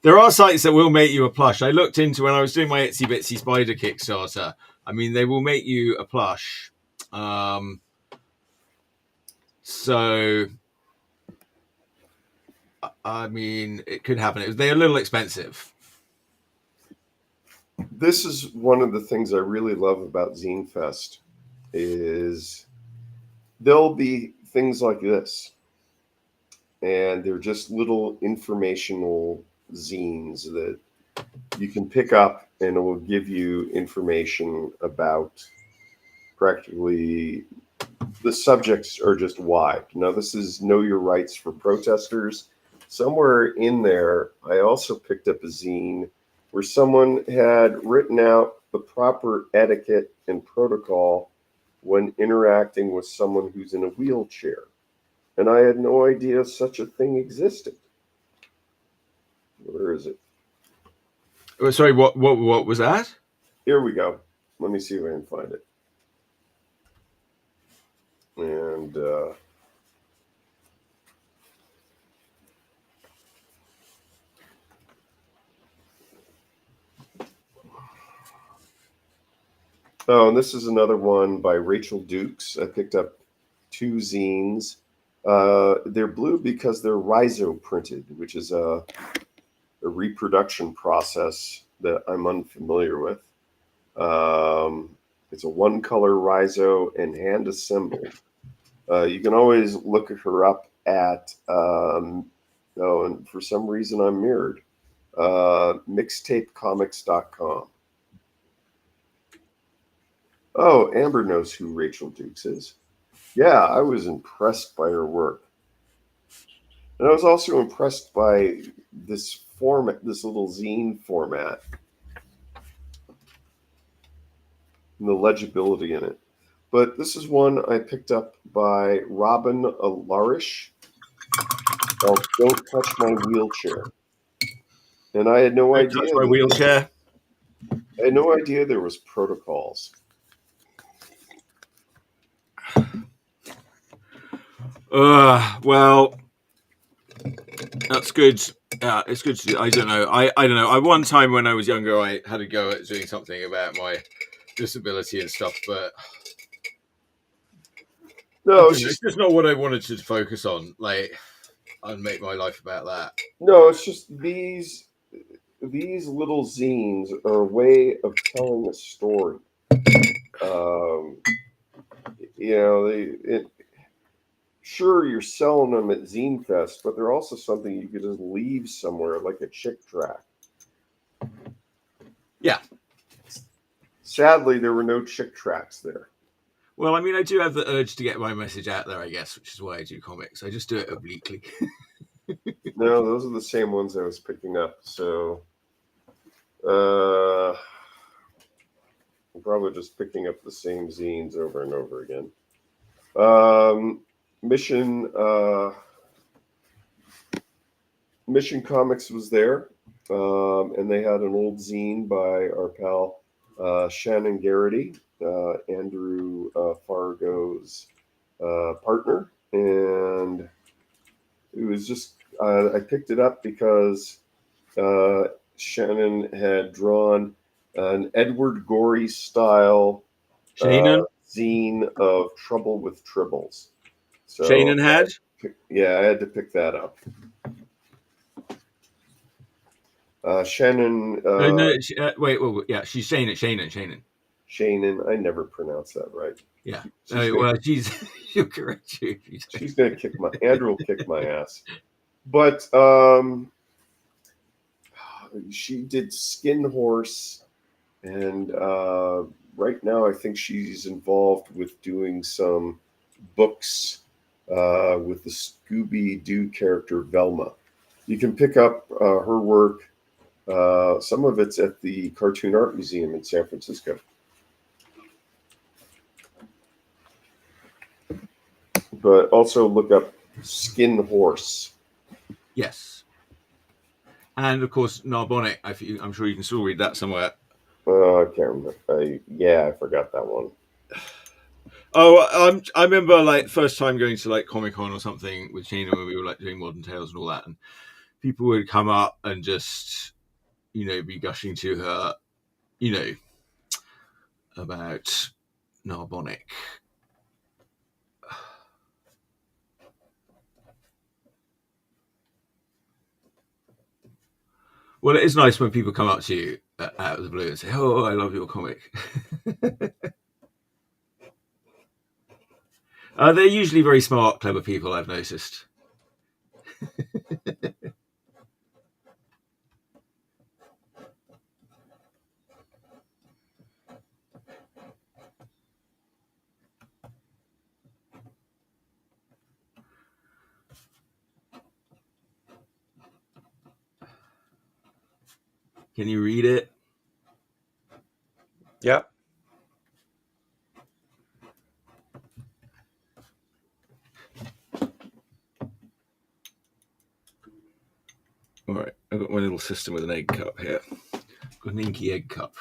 There are sites that will make you a plush. I looked into when I was doing my Itsy Bitsy Spider Kickstarter. I mean, they will make you a plush. So, I mean, it could happen. They're a little expensive. This is one of the things I really love about Zine Fest is there'll be things like this, and they're just little informational zines that you can pick up, and it will give you information about practically the subjects are just wide. Now, this is Know Your Rights for Protesters. Somewhere in there, I also picked up a zine where someone had written out the proper etiquette and protocol when interacting with someone who's in a wheelchair. And I had no idea such a thing existed. Where is it? Oh, sorry, what was that? Here we go. Let me see if I can find it. And and this is another one by Rachel Dukes. I picked up 2 zines. They're blue because they're rhizo printed, which is a reproduction process that I'm unfamiliar with. It's a one-color rhizo and hand assembled. You can always look her up at, and for some reason I'm mirrored, mixtapecomics.com. Oh, Amber knows who Rachel Dukes is. Yeah, I was impressed by her work. And I was also impressed by this format, this little zine format, and the legibility in it. But this is one I picked up by Robin Alarish called Don't Touch My Wheelchair. And I had no idea. Touch my wheelchair. I had no idea there was protocols. Well, that's good. It's good to do. I don't know. I don't know. One time when I was younger, I had a go at doing something about my disability and stuff, but No, it's just not what I wanted to focus on. Like, and make my life about that. No, it's just these little zines are a way of telling a story. Sure, you're selling them at Zine Fest, but they're also something you could just leave somewhere, like a chick tract. Yeah. Sadly, there were no chick tracts there. Well, I mean, I do have the urge to get my message out there, I guess, which is why I do comics. I just do it obliquely. No, those are the same ones I was picking up. So, I'm probably just picking up the same zines over and over again. Mission Comics was there, and they had an old zine by our pal Shannon Garrity, Andrew Fargo's partner, and it was just I picked it up because Shannon had drawn an Edward Gorey style Shannon? zine of Trouble with Tribbles. So Shannon had? I had to pick that up. Shannon. Wait, yeah, she's Shannon. Shannon. I never pronounce that right. Yeah. She's she'll correct you. She's gonna kick my. Andrew will kick my ass. But she did Skin Horse, and right now I think she's involved with doing some books with the Scooby-Doo character Velma. You can pick up her work. Some of it's at the Cartoon Art Museum in San Francisco. But also look up Skin Horse. Yes. And of course, Narbonne. I'm sure you can still read that somewhere. I can't remember. I forgot that one. Oh, I remember like first time going to like Comic-Con or something with Shana when we were like doing Modern Tales and all that, and people would come up and just, be gushing to her, about Narbonne. Well, it is nice when people come up to you out of the blue and say, "Oh, I love your comic." They're usually very smart, clever people, I've noticed. Can you read it? Yep. All right, I've got my little system with an egg cup here. I've got an inky egg cup.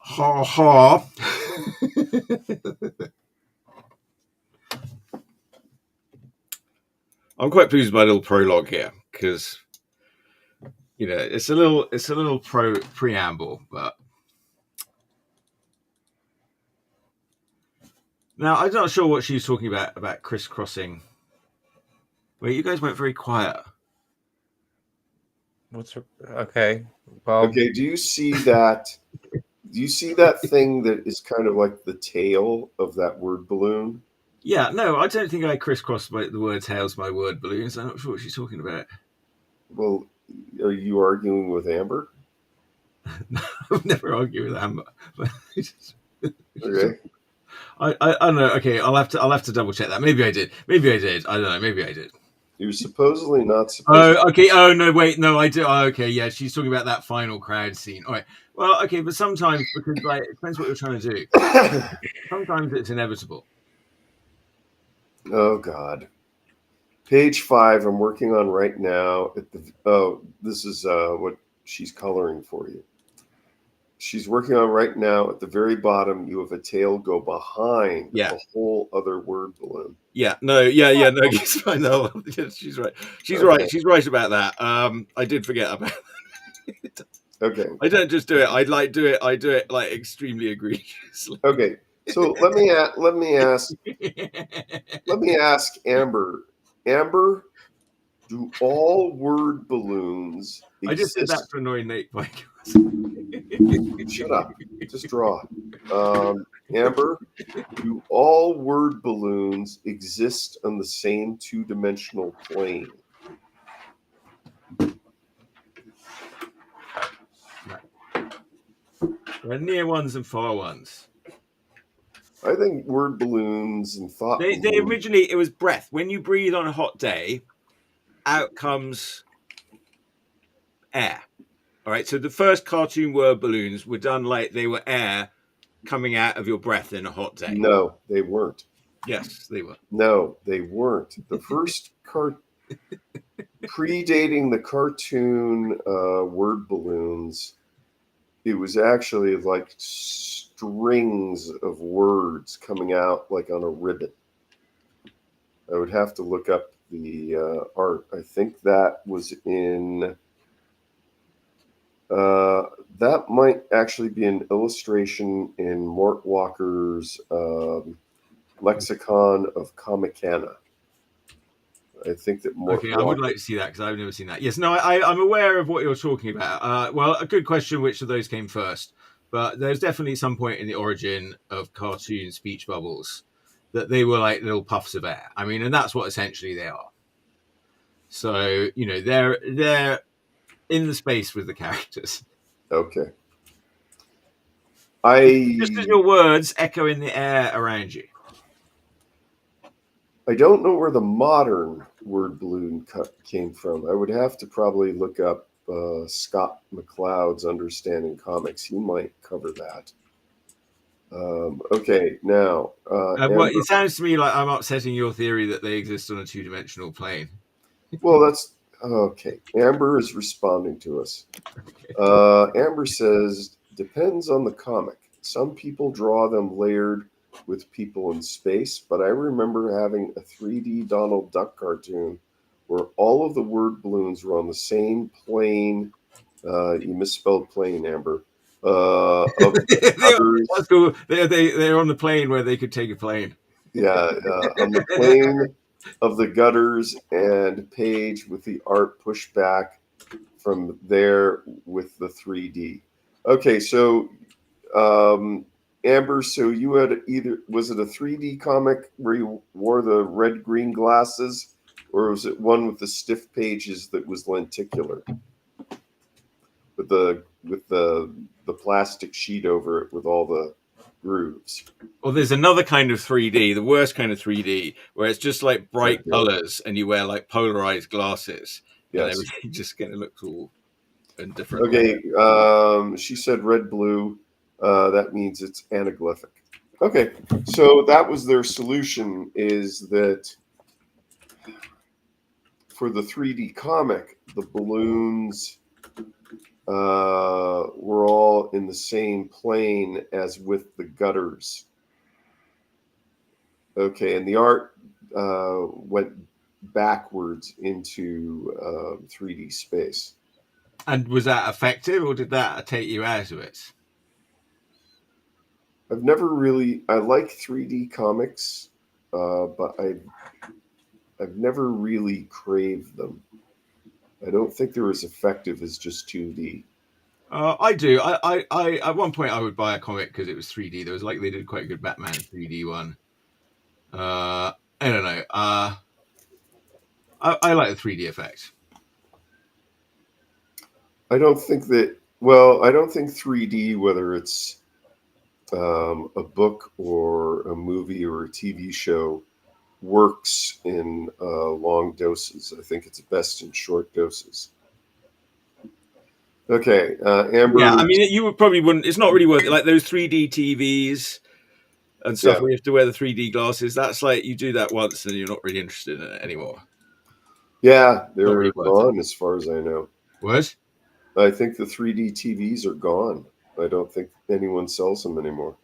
Ha ha. I'm quite pleased with my little prologue here because it's a little preamble, but now I'm not sure what she's talking about crisscrossing. Wait, you guys went very quiet. Okay? Well, Okay, do you see that? Do you see that thing that is kind of like the tail of that word balloon? Yeah, no, I don't think I crisscrossed the word tails my word balloons. I'm not sure what she's talking about. Well, are you arguing with Amber? I've never argued with Amber. Okay. I don't know. Okay, I'll have to double check that. Maybe I did. I don't know. Maybe I did. You're supposedly not supposed to. Oh, okay. Oh, no, wait. No, I do. Oh, okay. Yeah, she's talking about that final crowd scene. All right. Well, okay, but sometimes, because it depends what you're trying to do. Sometimes it's inevitable. Oh, God. Page 5, I'm working on right now. This is what she's coloring for you. She's working on right now at the very bottom. You have a tail go behind a whole other word balloon. Yeah, no, no, it's fine. No, she's right. She's right. She's right about that. I did forget about that. Okay. I don't just do it. I do it like extremely egregiously. Okay. So let me ask Amber. Amber, do all word balloons exist? I just did that to annoy Nate. Shut up. Just draw. Amber, do all word balloons exist on the same two-dimensional plane? There are near ones and far ones. I think word balloons and thought They originally, it was breath. When you breathe on a hot day, out comes air. All right. So the first cartoon word balloons were done like they were air coming out of your breath in a hot day. No, they weren't. Yes, they were. No, they weren't. The first predating the cartoon word balloons, it was actually like strings of words coming out like on a ribbon. I would have to look up the art. I think that was in. That might actually be an illustration in Mort Walker's Lexicon of Comicana. I think that Mort Okay, Walker. I would like to see that because I've never seen that. Yes, no, I'm aware of what you're talking about. Well, a good question, which of those came first? But there's definitely some point in the origin of cartoon speech bubbles that they were like little puffs of air. I mean, and that's what essentially they are. So, you know, they're in the space with the characters. Okay. Just as your words echo in the air around you. I don't know where the modern word balloon came from. I would have to probably look up Scott McCloud's Understanding Comics. He might cover that. Okay, now. Well, it sounds to me like I'm upsetting your theory that they exist on a two-dimensional plane. Well, that's okay. Amber is responding to us. Amber says, depends on the comic. Some people draw them layered with people in space, but I remember having a 3D Donald Duck cartoon where all of the word balloons were on the same plane. You misspelled plane, Amber. Of the That's cool. They're on the plane where they could take a plane. Yeah, on the plane of the gutters and page with the art pushed back from there with the 3D. Okay, so Amber, so you had was it a 3D comic where you wore the red-green glasses, or was it one with the stiff pages that was lenticular? With the plastic sheet over it with all the grooves. Well, there's another kind of 3D, the worst kind of 3D, where it's just like bright colors and you wear like polarized glasses. Yes. And everything just kind of looks all in different. Okay, she said red blue. That means it's anaglyphic. Okay, so that was their solution, is that for the 3D comic, the balloons were all in the same plane as with the gutters. Okay, and the art went backwards into 3D space. And was that effective, or did that take you out of it? I've never really. I like 3D comics, but I've never really craved them. I don't think they're as effective as just 2D. I do. I at one point I would buy a comic because it was 3D. There was like they did quite a good Batman 3D one. I don't know. I like the 3D effect. I don't think that. Well, I don't think 3D, whether it's a book or a movie or a TV show, works in long doses. I think it's best in short doses. Okay, Amber. Yeah, I mean, you probably wouldn't. It's not really worth it. Like those 3D TVs and stuff where you have to wear the 3D glasses. That's like you do that once and you're not really interested in it anymore. Yeah, they're really gone as far as I know. What? I think the 3D TVs are gone. I don't think anyone sells them anymore.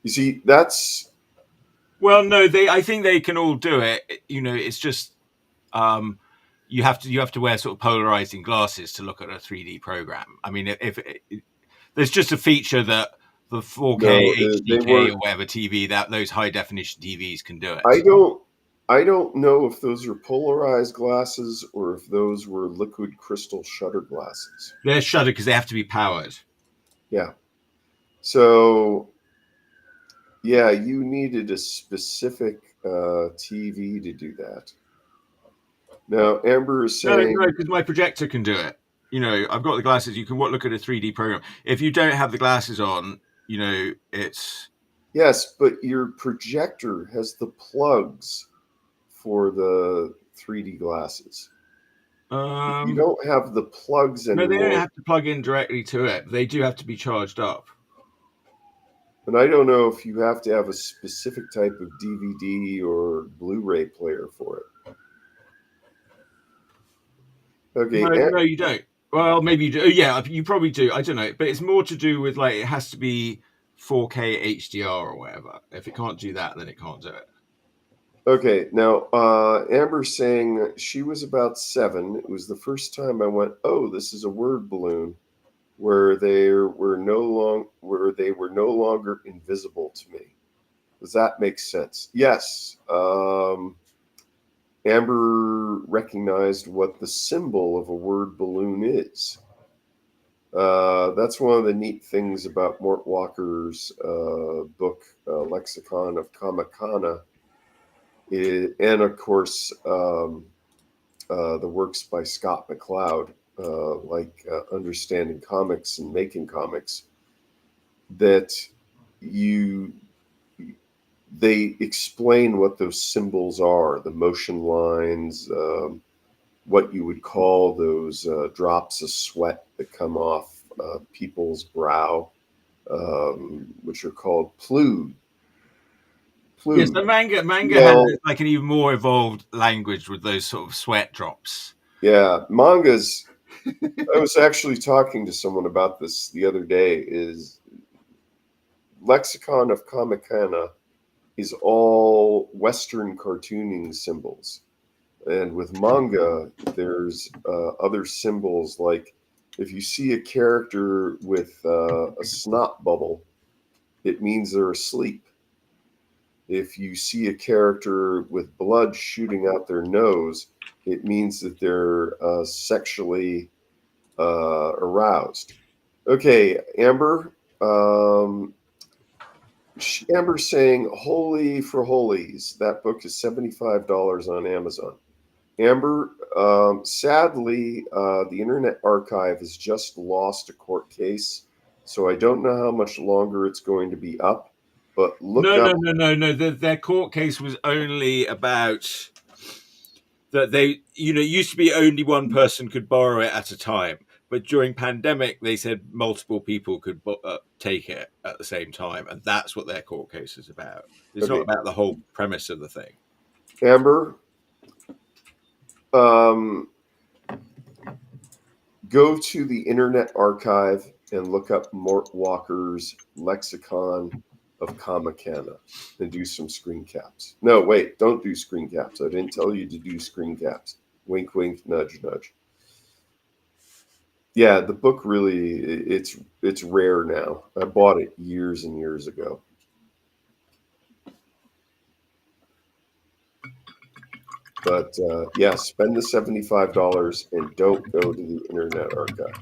You see, that's. Well, no, I think they can all do it. You know, it's just you have to wear sort of polarizing glasses to look at a 3D program. I mean, if there's just a feature that the 4K HDK or whatever TV that those high definition TVs can do it. I don't know if those are polarized glasses or if those were liquid crystal shutter glasses. They're shuttered because they have to be powered. Yeah. So, yeah, you needed a specific TV to do that. Now, Amber is saying... No, because my projector can do it. You know, I've got the glasses. You can look at a 3D program. If you don't have the glasses on, you know, it's... Yes, but your projector has the plugs for the 3D glasses? You Um, don't have the plugs no, they don't anymore. have to plug in directly to it. They do have to be charged up. And I don't know if you have to have a specific type of DVD or Blu-ray player for it. Okay, No, you don't. Well, maybe you do. Yeah, you probably do. I don't know, but it's more to do with like it has to be 4K HDR or whatever. If it can't do that, then it can't do it. okay. Now, Amber's saying she was about 7. It was the first time I went, oh, this is a word balloon, where they were no longer invisible to me. Does that make sense? Yes. Amber recognized what the symbol of a word balloon is. That's one of the neat things about Mort Walker's book, Lexicon of Kamakana, and of course the works by Scott McCloud, like Understanding Comics and Making Comics, that they explain what those symbols are, the motion lines, what you would call those drops of sweat that come off people's brow, which are called plume. Yes, the manga has like an even more evolved language with those sort of sweat drops. Yeah, mangas. I was actually talking to someone about this the other day. Is Lexicon of Kamakana is all Western cartooning symbols. And with manga, there's other symbols, like if you see a character with a snot bubble, it means they're asleep. If you see a character with blood shooting out their nose, it means that they're sexually aroused. Okay, Amber. Amber's saying, "Holy for Holies." That book is $75 on Amazon. Amber, sadly, the Internet Archive has just lost a court case, so I don't know how much longer it's going to be up. But look up. No. Their court case was only about that they, it used to be only one person could borrow it at a time. But during pandemic, they said multiple people could take it at the same time. And that's what their court case is about. It's not about the whole premise of the thing. Amber, go to the Internet Archive and look up Mort Walker's Lexicon of Kamakana and do some screen caps. No, wait, don't do screen caps. I didn't tell you to do screen caps. Wink, wink, nudge, nudge. Yeah, the book really, it's rare now. I bought it years and years ago. But yeah, spend the $75 and don't go to the Internet Archive.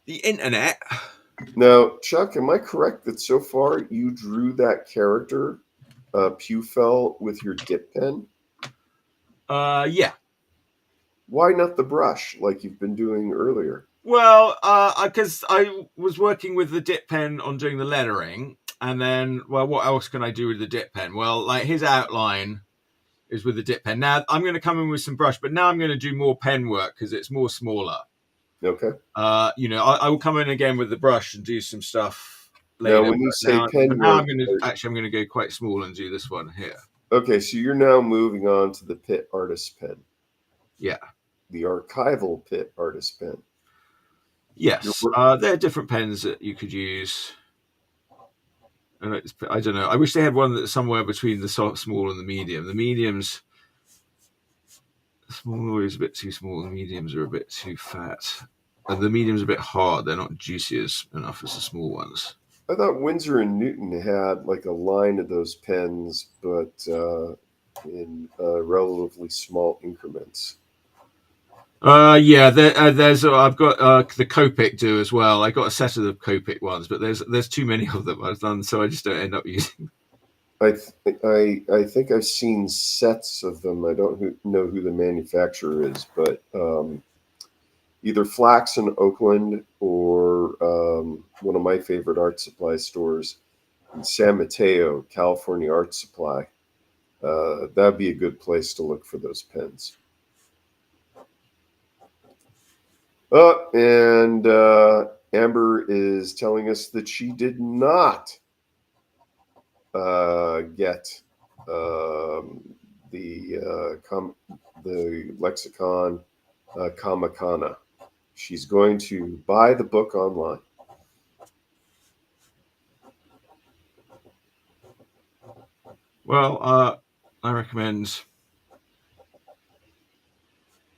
The internet? Now, Chuck, am I correct that so far you drew that character, Pewfell, with your dip pen? Yeah. Why not the brush like you've been doing earlier? Well, because I was working with the dip pen on doing the lettering, and then, well, what else can I do with the dip pen? Well, like his outline is with the dip pen. Now I'm going to come in with some brush, but now I'm going to do more pen work because it's more smaller. Okay. I will come in again with the brush and do some stuff later. Now, when you say pen work, now I'm going to go quite small and do this one here. Okay, so you're now moving on to the Pitt Artist Pen. Yeah. The archival Pitt Artist Pen. Yes. There are different pens that you could use. And I don't know. I wish they had one that's somewhere between the small and the medium. The mediums, the small is a bit too small. The mediums are a bit too fat. And the mediums are a bit hard. They're not juicy enough as the small ones. I thought Winsor & Newton had like a line of those pens, but in relatively small increments. Yeah, there's I've got the Copic do as well. I got a set of the Copic ones, but there's too many of them I've done, so I just don't end up using. I think I've seen sets of them. I don't know who the manufacturer is, but either Flax in Oakland or one of my favorite art supply stores in San Mateo, California Art Supply. That'd be a good place to look for those pens. And Amber is telling us that she did not get the lexicon Kamakana. She's going to buy the book online. Well, I recommend.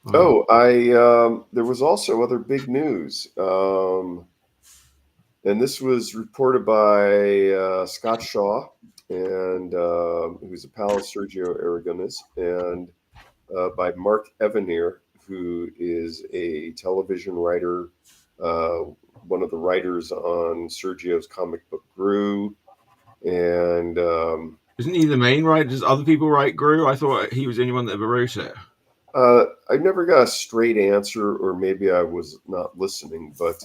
There was also other big news, and this was reported by Scott Shaw, and who's a pal of Sergio Aragonés, and by Mark Evanier, who is a television writer, one of the writers on Sergio's comic book Gru, and isn't he the main writer? Does other people write Gru? I thought he was the only one that ever wrote it. I never got a straight answer, or maybe I was not listening, but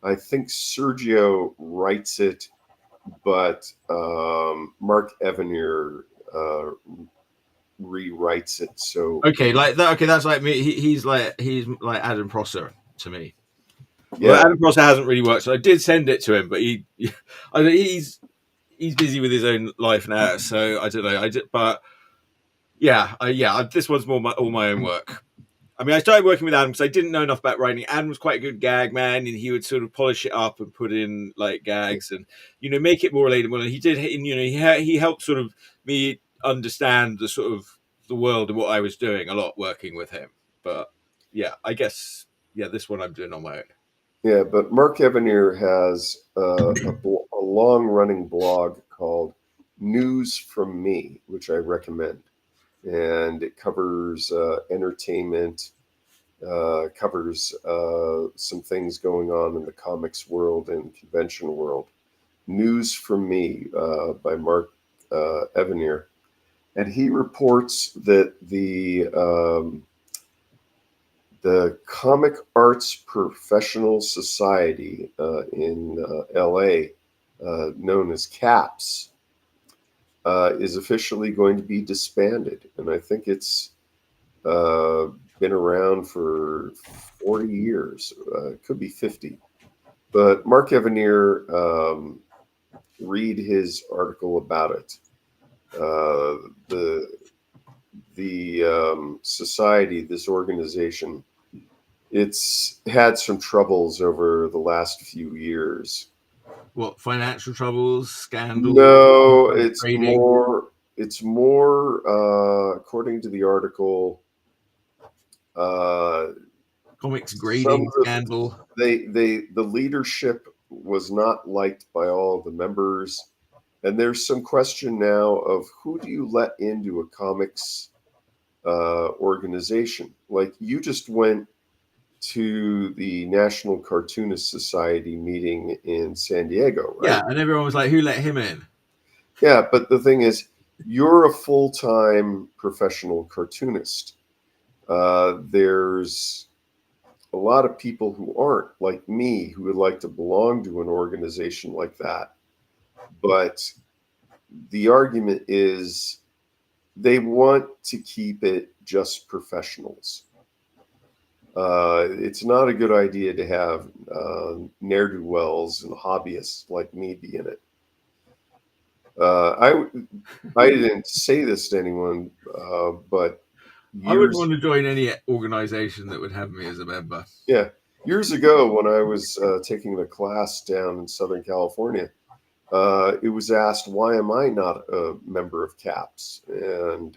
I think Sergio writes it, but Mark Evanier rewrites it. So okay, like that. Okay, that's like me. He's like Adam Prosser to me. Yeah, well, Adam Prosser hasn't really worked, so I did send it to him, but he's busy with his own life now, so I don't know. But this one's more all my own work. I mean, I started working with Adam because I didn't know enough about writing. Adam was quite a good gag man, and he would sort of polish it up and put in like gags and make it more relatable. And he did, he helped sort of me understand the sort of the world and what I was doing a lot working with him. But I guess this one I'm doing on my own. Yeah, but Mark Evanier has a long-running blog called News from Me, which I recommend. And it covers entertainment, covers some things going on in the comics world and convention world. News from Me by Mark Evanier. And he reports that the Comic Arts Professional Society in LA, known as CAPS, is officially going to be disbanded. And I think it's been around for 40 years. It could be 50. But Mark Evanier, read his article about it. The society, this organization, it's had some troubles over the last few years. What, financial troubles, scandals? No, it's more according to the article, comics grading scandal. The leadership was not liked by all of the members, and there's some question now of who do you let into a comics organization. Like, you just went to the National Cartoonist Society meeting in San Diego, right? Yeah, and everyone was like, who let him in? Yeah, but the thing is, you're a full-time professional cartoonist. There's a lot of people who aren't, like me, who would like to belong to an organization like that. But the argument is they want to keep it just professionals. It's not a good idea to have ne'er-do-wells and hobbyists like me be in it. I didn't say this to anyone, but I wouldn't want to join any organization that would have me as a member. Yeah. Years ago, when I was taking the class down in Southern California, it was asked, why am I not a member of CAPS? And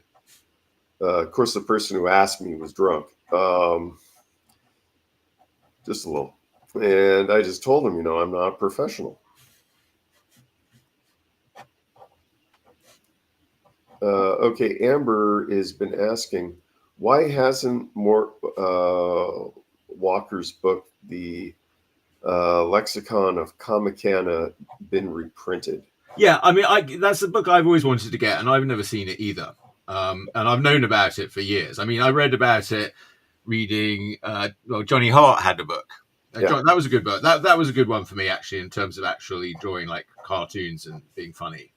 of course, the person who asked me was drunk. Just a little. And I just told him, I'm not a professional. Okay, Amber has been asking, why hasn't Walker's book, the Lexicon of Comicana, been reprinted? Yeah, I mean, that's the book I've always wanted to get, and I've never seen it either. And I've known about it for years. I mean, I read about it reading, Johnny Hart had a book. Yeah. That was a good book. That was a good one for me, actually, in terms of actually drawing like cartoons and being funny.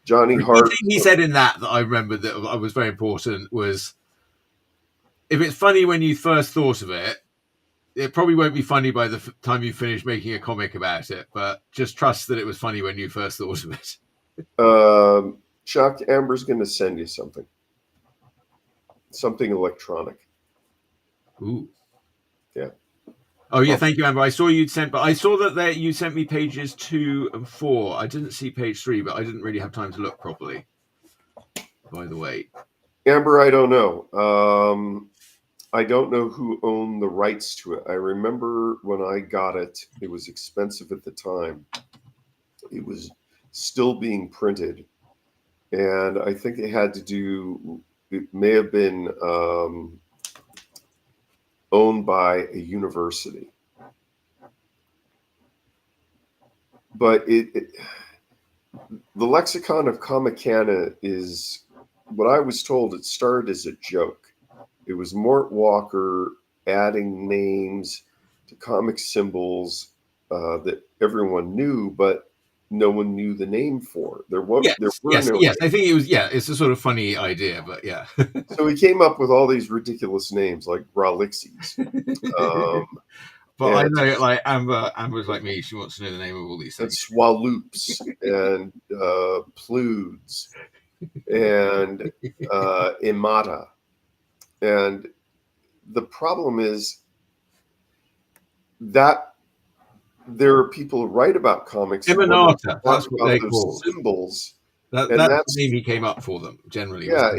Johnny The Hart. thing he said in that I remember that was very important was, if it's funny when you first thought of it, it probably won't be funny by the time you finish making a comic about it, but just trust that it was funny when you first thought of it. Chuck, Amber's going to send you something electronic. Ooh. Yeah. Oh yeah, thank you, Amber. I saw you that you sent me pages 2 and 4. I didn't see page 3, but I didn't really have time to look properly. By the way, Amber, I don't know. I don't know who owned the rights to it. I remember when I got it, it was expensive at the time. It was still being printed. And I think it may have been owned by a university. But the lexicon of Comicana is, what I was told, it started as a joke. It was Mort Walker adding names to comic symbols that everyone knew, but no one knew the name for. Yes. I think it was. Yeah, it's a sort of funny idea, but yeah. So he came up with all these ridiculous names like Bralixies. But I know, like Amber's like me. She wants to know the name of all these things. And Swaloops and Pludes and Imata. And the problem is that there are people who write about comics. Imanata, that's what they call symbols. That's the name he came up for them, generally. Yeah,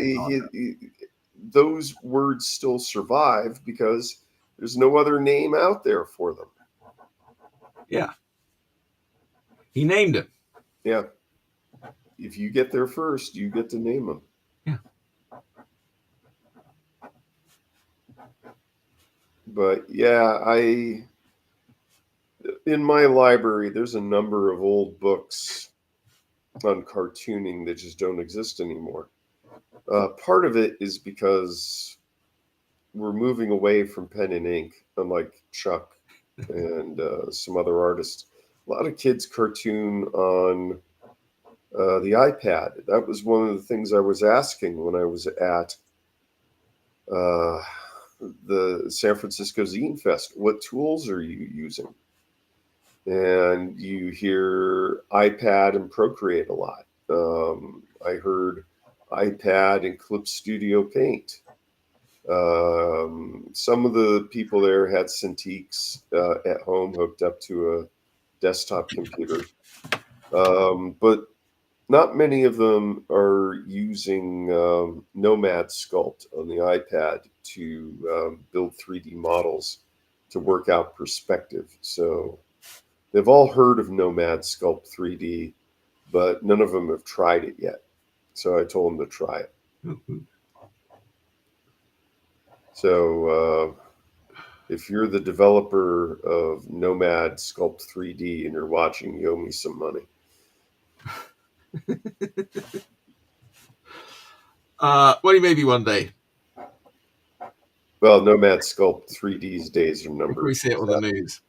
those words still survive because there's no other name out there for them. Yeah. He named it. Yeah. If you get there first, you get to name them. Yeah. But yeah, in my library, there's a number of old books on cartooning that just don't exist anymore. Part of it is because we're moving away from pen and ink, unlike Chuck and some other artists. A lot of kids cartoon on the iPad. That was one of the things I was asking when I was at the San Francisco Zine Fest. What tools are you using? And you hear iPad and Procreate a lot. I heard iPad and Clip Studio Paint. Some of the people there had Cintiqs at home hooked up to a desktop computer. But not many of them are using Nomad Sculpt on the iPad to build 3D models to work out perspective. So they've all heard of Nomad Sculpt 3D, but none of them have tried it yet. So I told them to try it. Mm-hmm. So if you're the developer of Nomad Sculpt 3D and you're watching, you owe me some money. Well, maybe one day. Well, Nomad Sculpt 3D's days are numbered. We see it on the news.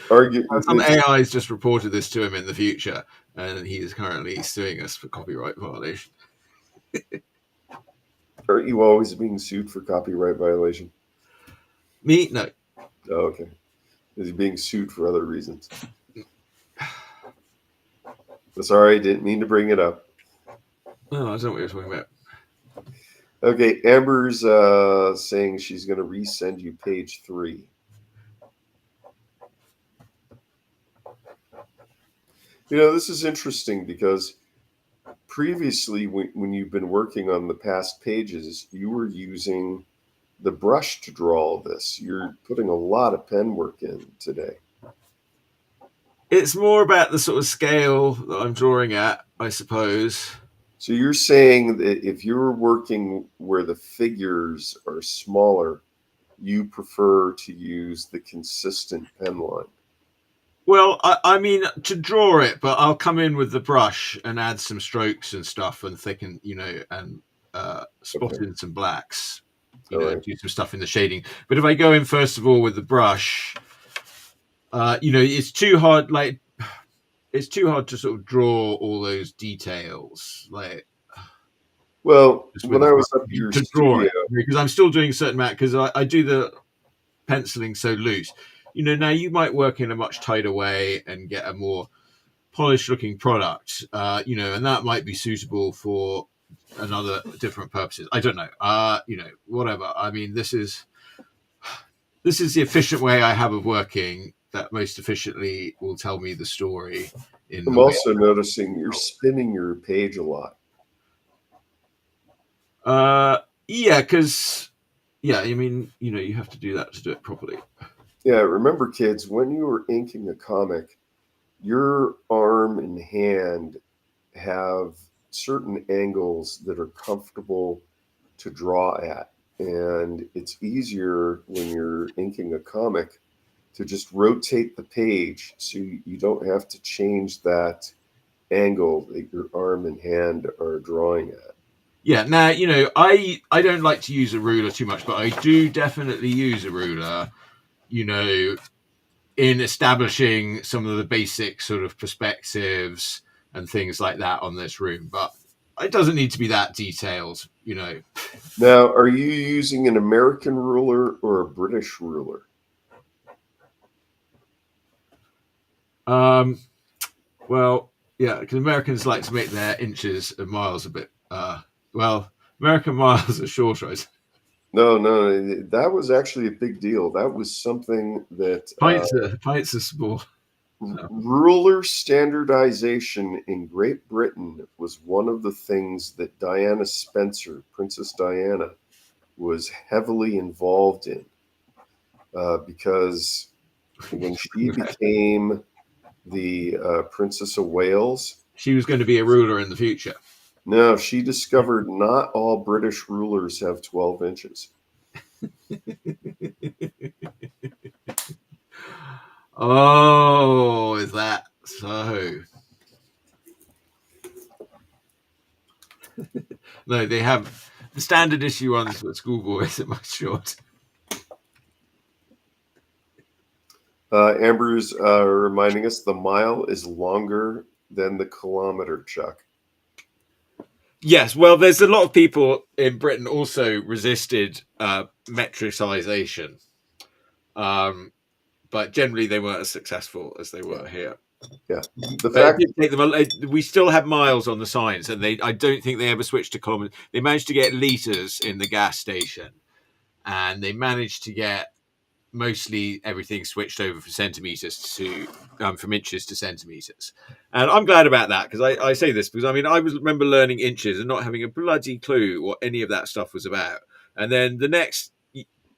Some AI's just reported this to him in the future, and he is currently suing us for copyright violation. Aren't you always being sued for copyright violation? Me? No. Oh, okay. Is he being sued for other reasons? Sorry, didn't mean to bring it up. Oh, I don't know what you're talking about. Okay, Amber's saying she's going to resend you page 3. You know, this is interesting because previously, when you've been working on the past pages, you were using the brush to draw all this. You're putting a lot of pen work in today. It's more about the sort of scale that I'm drawing at, I suppose. So you're saying that if you're working where the figures are smaller, you prefer to use the consistent pen line? Well, I mean, to draw it, but I'll come in with the brush and add some strokes and stuff and thicken, and spot in some blacks. do some stuff in the shading. But if I go in first of all with the brush, it's too hard. Like, it's too hard to sort of draw all those details. Like, well, when I was up at your studio, because I'm still doing a certain amount, because I do the penciling so loose. Now you might work in a much tighter way and get a more polished looking product, and that might be suitable for another different purposes. I don't know. Whatever. I mean, this is the efficient way I have of working that most efficiently will tell me the story. I'm also noticing you're spinning your page a lot. Yeah, because I mean, you have to do that to do it properly. Yeah, remember, kids, when you were inking a comic, your arm and hand have certain angles that are comfortable to draw at. And it's easier when you're inking a comic to just rotate the page so you don't have to change that angle that your arm and hand are drawing at. Yeah, now, I don't like to use a ruler too much, but I do definitely use a ruler, in establishing some of the basic sort of perspectives and things like that on this room. But it doesn't need to be that detailed, Now, are you using an American ruler or a British ruler? Well, yeah, because Americans like to make their inches and miles a bit. American miles are shorter. No, that was actually a big deal. That was something that pints are small. Ruler standardization in Great Britain was one of the things that Diana Spencer, Princess Diana, was heavily involved in, because when she became the Princess of Wales, she was going to be a ruler in the future. No, she discovered not all British rulers have 12 inches. Oh, is that so? No, they have the standard issue ones for schoolboys are much short. Amber's reminding us the mile is longer than the kilometer, Chuck. Yes, well, there's a lot of people in Britain also resisted metricization, but generally they weren't as successful as they were here. Yeah, we still have miles on the signs, and I don't think they ever switched to kilometers. They managed to get liters in the gas station, and they managed to get mostly everything switched over from centimeters to from inches to centimeters. And I'm glad about that, because I say this because I mean I remember learning inches and not having a bloody clue what any of that stuff was about. And then the next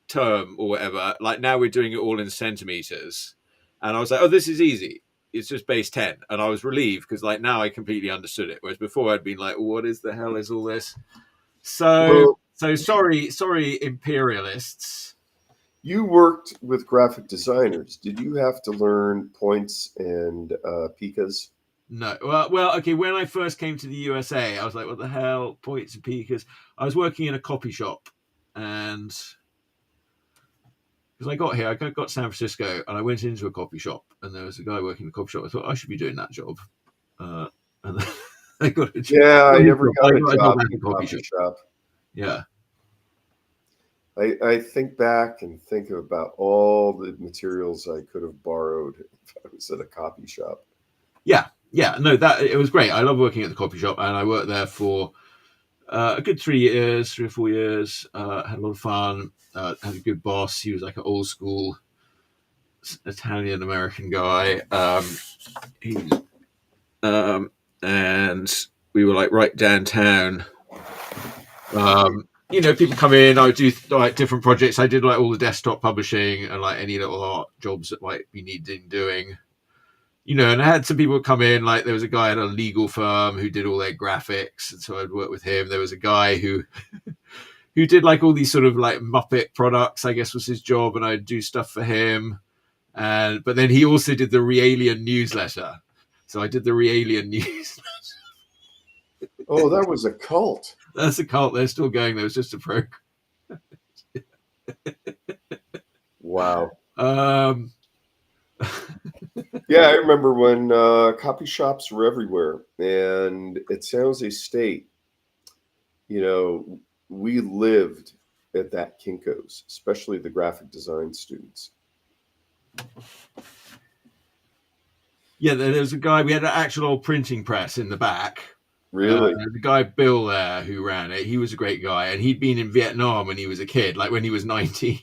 term or whatever, like now we're doing it all in centimeters, and I was like, oh, this is easy. It's just base 10, and I was relieved because like now I completely understood it, whereas before I'd been like, what is the hell is all this? So sorry imperialists. You worked with graphic designers. Did you have to learn points and picas? No. Well, okay. When I first came to the USA, I was like, what the hell, points and picas? I was working in a copy shop, and because I got here, I got to San Francisco, and I went into a copy shop, and there was a guy working in a copy shop. I thought I should be doing that job, and then I got a job. Yeah, I never got a job in a copy shop. Yeah. I think back and think about all the materials I could have borrowed if I was at a copy shop. Yeah. No, it was great. I love working at the copy shop, and I worked there for a good 3 or 4 years. Had a lot of fun. Had a good boss. He was like an old school Italian American guy. And we were like right downtown. People come in. I would do like different projects. I did like all the desktop publishing and like any little art jobs that might be needed doing. And I had some people come in. Like there was a guy at a legal firm who did all their graphics, and so I'd work with him. There was a guy who did like all these sort of like Muppet products, I guess was his job, and I'd do stuff for him. But then he also did the Realien newsletter, so I did the Realien newsletter. Oh, that was a cult. That's a cult. They're still going. There was just a program. Wow. Um, Yeah, I remember when copy shops were everywhere, and at San Jose State, you know, we lived at that Kinko's, especially the graphic design students. yeah, there was a guy. We had an actual old printing press in the back. Really? The guy Bill there who ran it, he was a great guy, and he'd been in Vietnam when he was a kid, like when he was 19,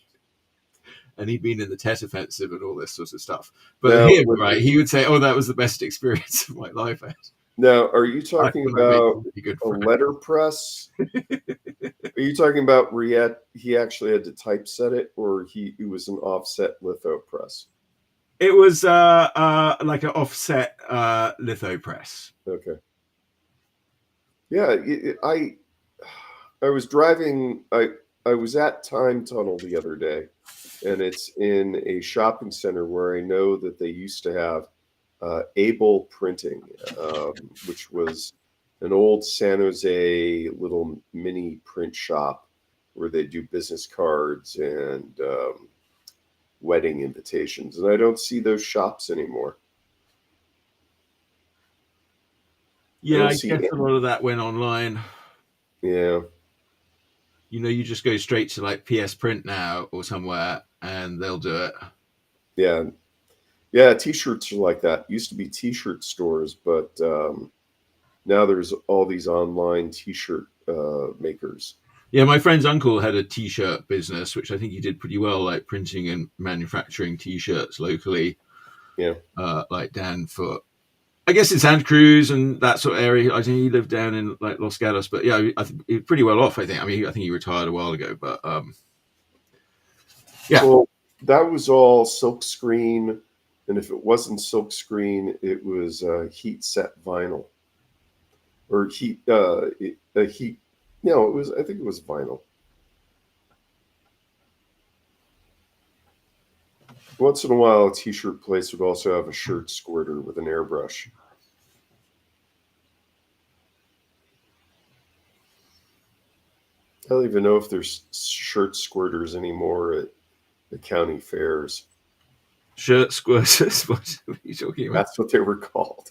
and he'd been in the Tet Offensive and all this sort of stuff. But Now, him, right, he would say, "Oh, that was the best experience of my life." now, are you I talking feel like made about a good a friend. letterpress? Are you talking about where he actually had to typeset it, or it was an offset litho press? It was like an offset litho press. Okay. Yeah, I was driving. I was at Time Tunnel the other day, and it's in a shopping center where I know that they used to have Able Printing, which was an old San Jose little mini print shop where they do business cards and wedding invitations. And I don't see those shops anymore. Yeah, I see guess a lot of that went online. Yeah. You know, you just go straight to like PS Print now or somewhere, and they'll do it. Yeah. Yeah, T-shirts are like that. Used to be T-shirt stores, but now there's all these online T-shirt makers. Yeah, my friend's uncle had a T-shirt business, which I think he did pretty well, like printing and manufacturing T-shirts locally. Yeah. Like down for, I guess in Santa Cruz and that sort of area. I think he lived down in like Los Gatos, but yeah, I think he was pretty well off. I think. I mean, I think he retired a while ago, but yeah. Well, that was all silk screen, and if it wasn't silk screen, it was heat set vinyl or heat. Heat. No, it was. I think it was vinyl. Once in a while, a T-shirt place would also have a shirt squirter with an airbrush. I don't even know if there's shirt squirters anymore at the county fairs. Shirt squirters. What are you talking about? That's what they were called.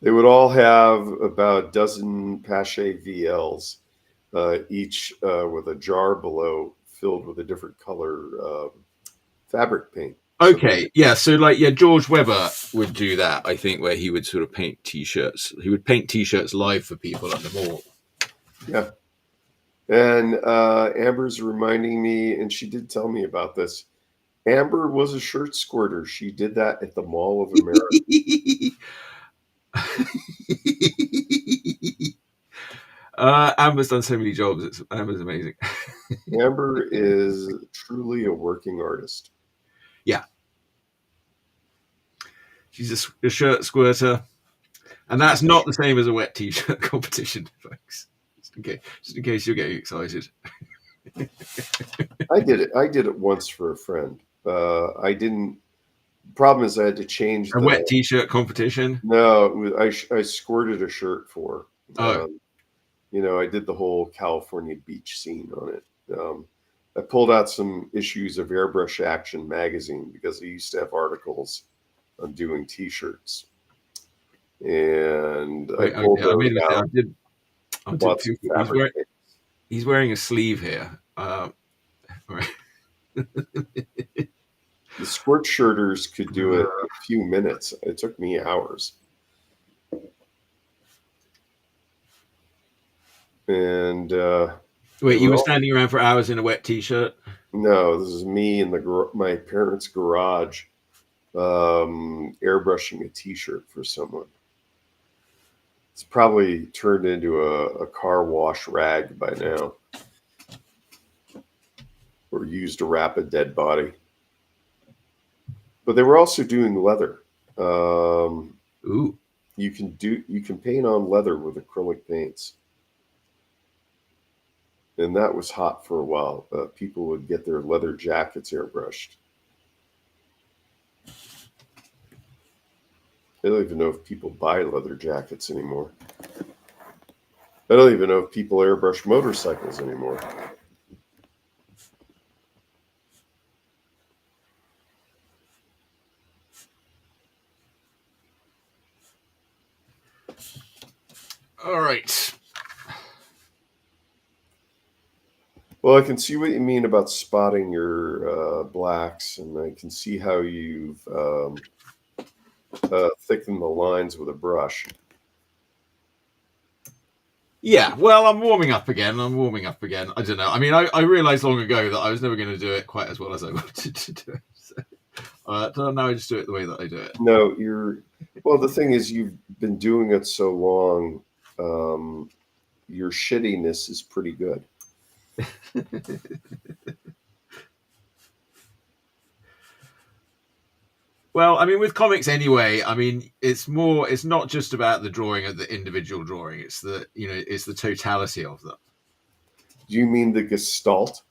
They would all have about a dozen Pache VLs, each with a jar below filled with a different color fabric paint. Okay, yeah. So, like, yeah, George Weber would do that. I think where he would sort of paint T-shirts. He would paint T-shirts live for people at the mall. Yeah. And Amber's reminding me, and she did tell me about this. Amber was a shirt squirter. She did that at the Mall of America. Amber's done so many jobs. Amber's amazing. Amber is truly a working artist. Yeah. She's a shirt squirter. And that's not the same as a wet T-shirt competition, folks. Just in case you're getting excited. I did it once for a friend. I didn't. Problem is, I had to change a wet T-shirt competition. No, I squirted a shirt for. Oh. I did the whole California beach scene on it. I pulled out some issues of Airbrush Action magazine because I used to have articles on doing T-shirts, and I pulled those out. He's wearing a sleeve here. Right. The squirt shirters could do it in a few minutes. It took me hours. And wait, you were standing around for hours in a wet T-shirt? No, this is me in my parents' garage, airbrushing a T-shirt for someone. It's probably turned into a car wash rag by now, or used to wrap a dead body. But they were also doing leather. Ooh. You can paint on leather with acrylic paints. And that was hot for a while. People would get their leather jackets airbrushed. I don't even know if people buy leather jackets anymore. I don't even know if people airbrush motorcycles anymore. All right. Well, I can see what you mean about spotting your blacks, and I can see how you've thickened the lines with a brush. Yeah, well, I'm warming up again. I don't know. I mean, I realized long ago that I was never going to do it quite as well as I wanted to do it. So now I just do it the way that I do it. No, well, the thing is, you've been doing it so long, your shittiness is pretty good. Well, I mean, with comics anyway, I mean, it's not just about the drawing of the individual drawing. It's the totality of them. Do you mean the gestalt?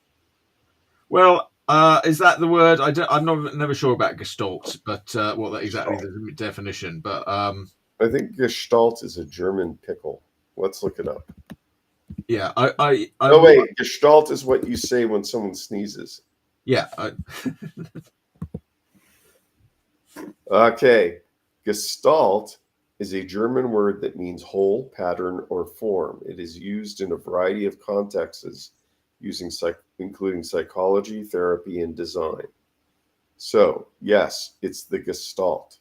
Well, is that the word? I'm never sure about gestalt, but what that exactly the definition. But I think gestalt is a German pickle. Let's look it up. yeah, Oh wait, gestalt is what you say when someone sneezes. Yeah. Okay, gestalt is a German word that means whole, pattern, or form. It is used in a variety of contexts, including psychology, therapy, and design. So, yes, it's the gestalt.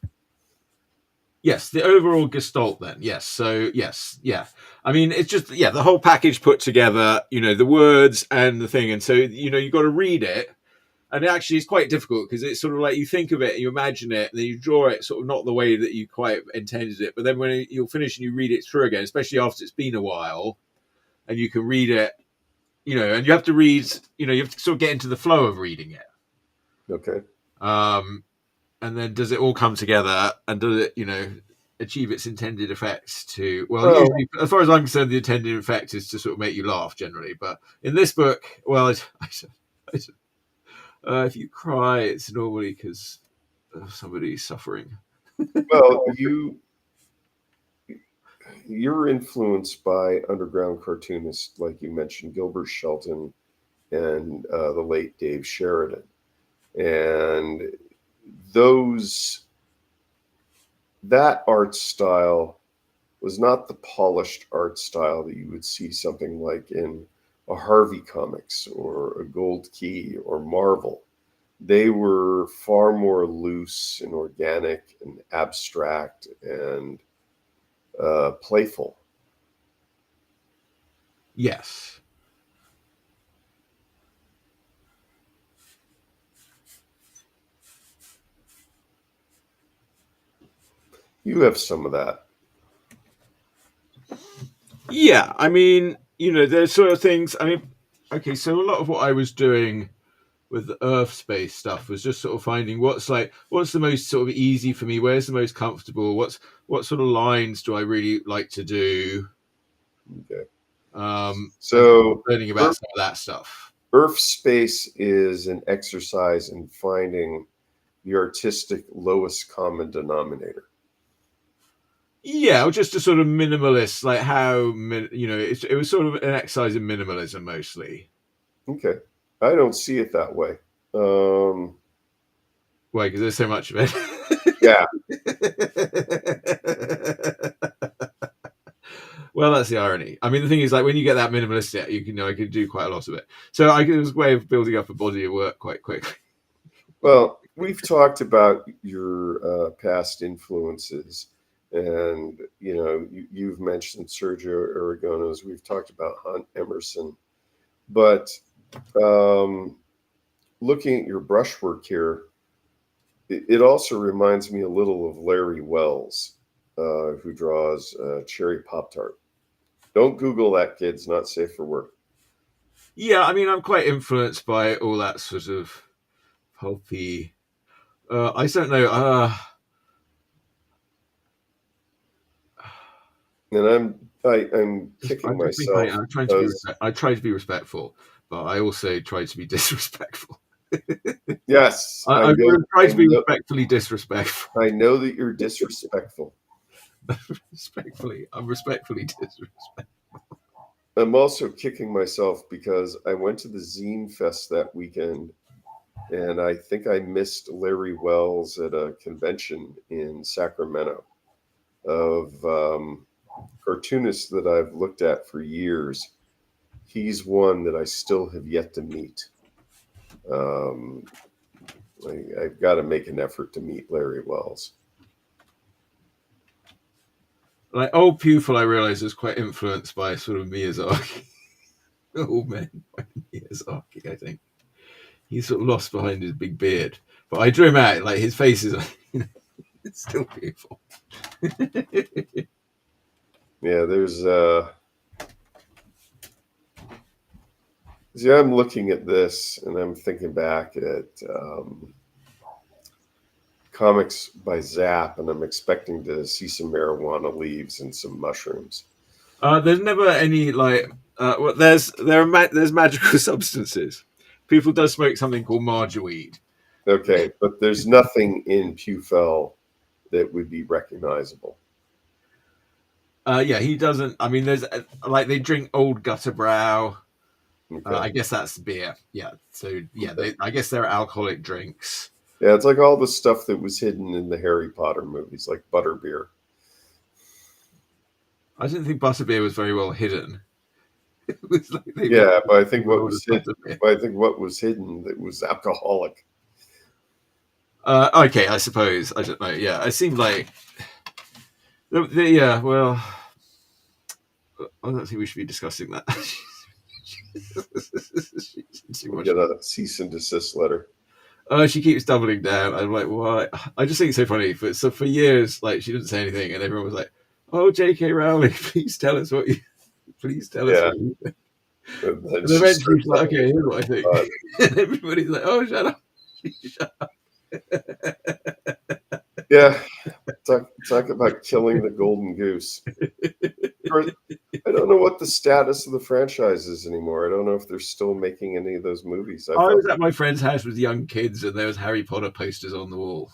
Yes, the overall gestalt then. Yes. So, yes. Yeah. I mean, it's just, the whole package put together, the words and the thing. And so, you've got to read it. And actually, it's quite difficult because it's sort of like you think of it, you imagine it, and then you draw it sort of not the way that you quite intended it. But then when you'll finish and you read it through again, especially after it's been a while, and you can read it, and you have to read, you have to sort of get into the flow of reading it. Okay. And then does it all come together, and does it, achieve its intended effects usually, as far as I'm concerned, the intended effect is to sort of make you laugh generally. But in this book, well, if you cry, it's normally because somebody's suffering. Well, you're influenced by underground cartoonists, like you mentioned, Gilbert Shelton and the late Dave Sheridan. And that art style was not the polished art style that you would see something like in a Harvey Comics or a Gold Key or Marvel. They were far more loose and organic and abstract and playful. Yes. You have some of that. Yeah, I mean, there's sort of things. I mean, okay, so a lot of what I was doing with the Urfspace stuff was just sort of finding what's the most sort of easy for me, where's the most comfortable, what sort of lines do I really like to do. Okay. So learning about some of that stuff. Urfspace is an exercise in finding the artistic lowest common denominator. Yeah, or just a sort of minimalist, like how it was sort of an exercise in minimalism mostly. Okay, I don't see it that way. Why? Because there's so much of it. Yeah. Well, that's the irony. I mean, the thing is, like when you get that minimalistic, I could do quite a lot of it. So it was a way of building up a body of work quite quickly. Well, we've talked about your past influences, and you've mentioned Sergio Aragones. We've talked about Hunt Emerson, but looking at your brushwork here, it also reminds me a little of Larry Wells, who draws Cherry Pop-Tart. Don't Google that, kids. Not safe for work. Yeah, I mean, I'm quite influenced by all that sort of pulpy. I don't know. And I'm kicking myself. I try to be respectful, but I also try to be disrespectful. Yes, I try to be respectfully disrespectful. I know that you're disrespectful. I'm respectfully disrespectful. I'm also kicking myself because I went to the Zine Fest that weekend, and I think I missed Larry Wells at a convention in Sacramento of cartoonists that I've looked at for years, he's one that I still have yet to meet. I've got to make an effort to meet Larry Wells. Like old Pewfell, I realize is quite influenced by sort of Miyazaki. Old man by Miyazaki, I think. He's sort of lost behind his big beard. But I drew him out, like his face is it's still beautiful. Yeah, there's see, I'm looking at this and I'm thinking back at comics by Zap, and I'm expecting to see some marijuana leaves and some mushrooms. There's never any like well, there's magical substances. People do smoke something called marjaweed. Okay, but there's nothing in Pewfell that would be recognizable. Yeah, he doesn't. I mean, there's like they drink old gutter brow. Okay. I guess that's beer. Yeah. So yeah, I guess they're alcoholic drinks. Yeah, it's like all the stuff that was hidden in the Harry Potter movies, like butterbeer. I didn't think butterbeer was very well hidden. It was like but I think what was hidden. But I think what was hidden that was alcoholic. Okay, I suppose. I don't know. Yeah, it seemed like yeah. Well, I don't think we should be discussing that. We'll get a cease and desist letter. She keeps doubling down. I'm like, why? I just think it's so funny. So for years, like she didn't say anything, and everyone was like, "Oh, J.K. Rowling, please tell us what you." Please tell us what you think. And eventually she's like, "Okay, here's what I think." And everybody's like, "Oh, shut up! Shut up!" Yeah, talk about killing the golden goose. I don't know what the status of the franchise is anymore. I don't know if they're still making any of those movies. I was at my friend's house with young kids, and there was Harry Potter posters on the wall.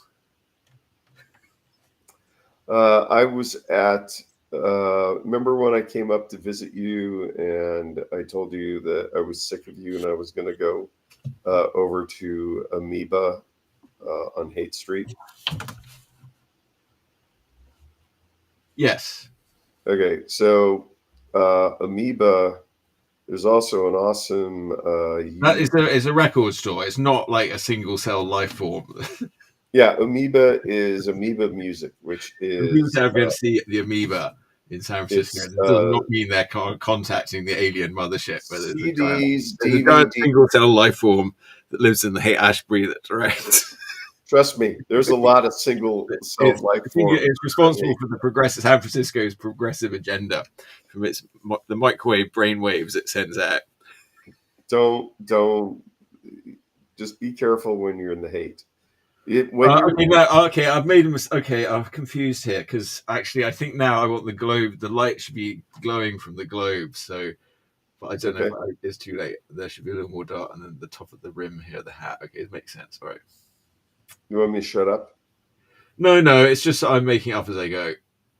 I was at. Remember when I came up to visit you, and I told you that I was sick of you, and I was going to go over to Amoeba on Haight Street? Yes. Okay, so Amoeba is also an awesome. That is a record store. It's not like a single cell life form. Yeah, Amoeba is Amoeba Music, which is. People are going to see the Amoeba in San Francisco. It does not mean they're contacting the alien mothership. But CDs, there's a giant single cell life form that lives in the Haight-Ashbury. That's right. Trust me, there's a lot of single cell life forms. It's responsible for the progressive San Francisco's progressive agenda from the microwave brain waves it sends out. Don't. Just be careful when you're in the Haight. Okay, I've made a mistake. Okay, I'm confused here because actually, I think now I want the globe. The light should be glowing from the globe. So, but I don't know. It's too late. There should be a little more dark, and then the top of the rim here, the hat. Okay, it makes sense. All right. You want me to shut up? No. It's just I'm making up as I go.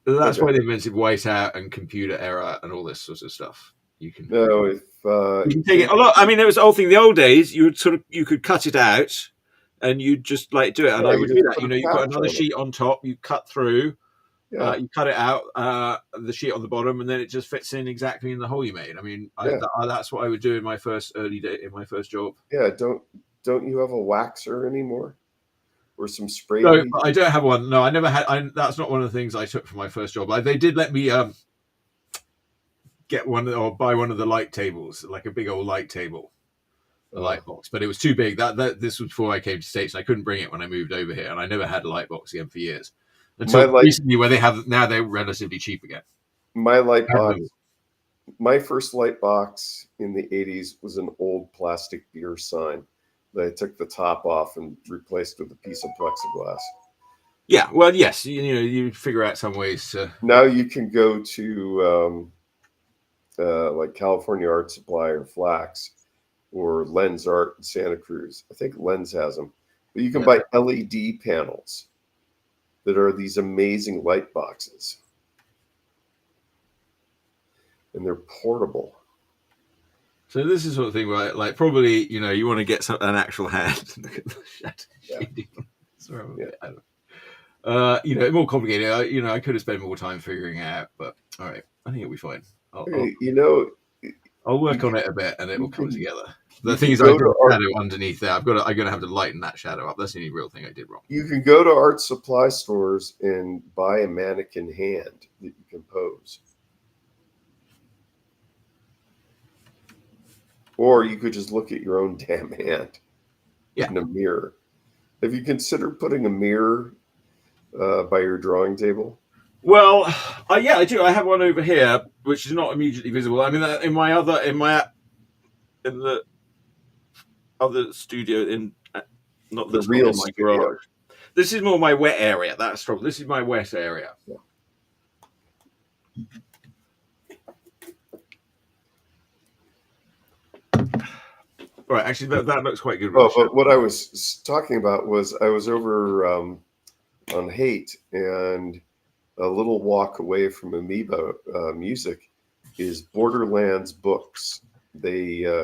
That's why they invented whiteout and computer error and all this sort of stuff. You can. No, if you can take it a lot. I mean, it was the whole thing. In the old days, you could cut it out. And you just like do it, and I would do that. You put another sheet on top, you cut through, you cut it out, the sheet on the bottom, and then it just fits in exactly in the hole you made. I mean, that's what I would do in my first job. Yeah, don't you have a waxer anymore, or some spray? No, I don't have one. No, I never had. That's not one of the things I took for my first job. They did let me get one or buy one of the light tables, like a big old light table. A light box, but it was too big. This was before I came to States, and I couldn't bring it when I moved over here, and I never had a light box again for years until recently, where they're relatively cheap again. My light box, my first light box in the 80s was an old plastic beer sign that I took the top off and replaced with a piece of plexiglass. Yeah, well, yes, you figure out some ways to. Now you can go to like California Art Supply or Flax. Or Lens Art in Santa Cruz. I think Lens has them. But you can buy LED panels that are these amazing light boxes. And they're portable. So this is the sort of thing where, like, probably, you want to get an actual hand. Look at the shading. more complicated. I could have spent more time figuring it out, but all right, I think it'll be fine. I'll work on it a bit, and it will come together. The thing is, I did a shadow underneath there. I'm gonna have to lighten that shadow up. That's the only real thing I did wrong. You can go to art supply stores and buy a mannequin hand that you can pose. Or you could just look at your own damn hand in a mirror. Have you considered putting a mirror by your drawing table? Well, I do. I have one over here, which is not immediately visible. I mean, in the other studio, not the real my garage. This is more my wet area. That's trouble. This is my wet area. Yeah. Right, actually, that looks quite good. Oh, but what I was talking about was I was over on Haight, and a little walk away from Amoeba Music is Borderlands Books. They